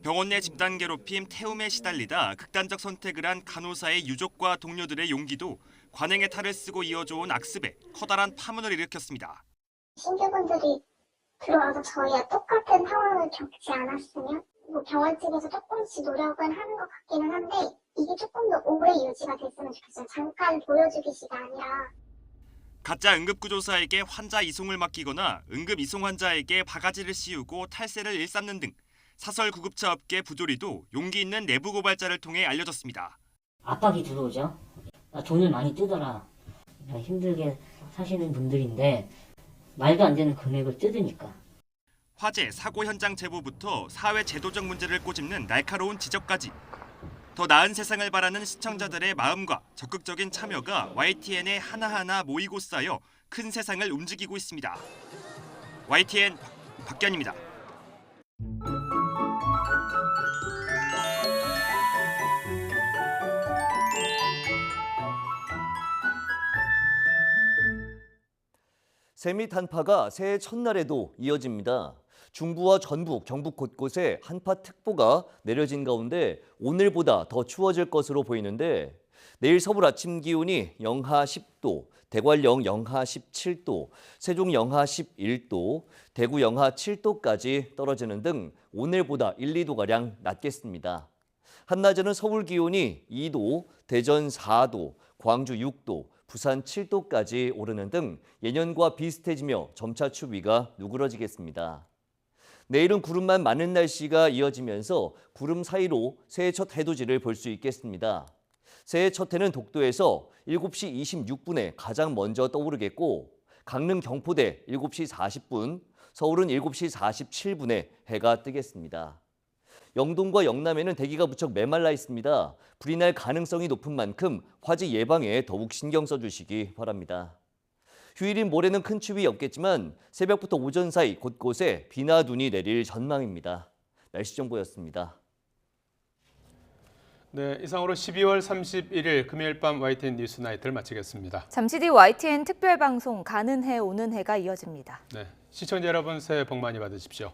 병원 내 집단 괴롭힘, 태움에 시달리다 극단적 선택을 한 간호사의 유족과 동료들의 용기도 관행의 탈을 쓰고 이어져온 악습에 커다란 파문을 일으켰습니다. 신규분들이 들어와서 저희와 똑같은 상황을 겪지 않았으면 병원 측에서 조금씩 노력은 하는 것 같기는 한데 이게 조금 더 오래 유지가 됐으면 좋겠어요. 잠깐 보여주기식이 아니라. 가짜 응급구조사에게 환자 이송을 맡기거나 응급 이송 환자에게 바가지를 씌우고 탈세를 일삼는 등 사설 구급차 업계 부조리도 용기 있는 내부 고발자를 통해 알려졌습니다. 압박이 들어오죠. 돈을 많이 뜯어라. 힘들게 사시는 분들인데 말도 안 되는 금액을 뜯으니까. 화재, 사고 현장 제보부터 사회 제도적 문제를 꼬집는 날카로운 지적까지. 더 나은 세상을 바라는 시청자들의 마음과 적극적인 참여가 YTN에 하나하나 모이고 쌓여 큰 세상을 움직이고 있습니다. YTN 박견입니다. 세미 한파가 새해 첫날에도 이어집니다. 중부와 전북, 경북 곳곳에 한파특보가 내려진 가운데 오늘보다 더 추워질 것으로 보이는데 내일 서울 아침 기온이 영하 10도, 대관령 영하 17도, 세종 영하 11도, 대구 영하 7도까지 떨어지는 등 오늘보다 1, 2도가량 낮겠습니다. 한낮에는 서울 기온이 2도, 대전 4도, 광주 6도, 부산 7도까지 오르는 등 예년과 비슷해지며 점차 추위가 누그러지겠습니다. 내일은 구름만 많은 날씨가 이어지면서 구름 사이로 새해 첫 해돋이를 볼 수 있겠습니다. 새해 첫 해는 독도에서 7시 26분에 가장 먼저 떠오르겠고 강릉 경포대 7시 40분, 서울은 7시 47분에 해가 뜨겠습니다. 영동과 영남에는 대기가 무척 메말라 있습니다. 불이 날 가능성이 높은 만큼 화재 예방에 더욱 신경 써주시기 바랍니다. 휴일인 모레는 큰 추위 없겠지만 새벽부터 오전 사이 곳곳에 비나 눈이 내릴 전망입니다. 날씨 정보였습니다. 네, 이상으로 12월 31일 금요일 밤 YTN 뉴스 나이트를 마치겠습니다. 잠시 뒤 YTN 특별방송 가는 해 오는 해가 이어집니다. 네, 시청자 여러분 새해 복 많이 받으십시오.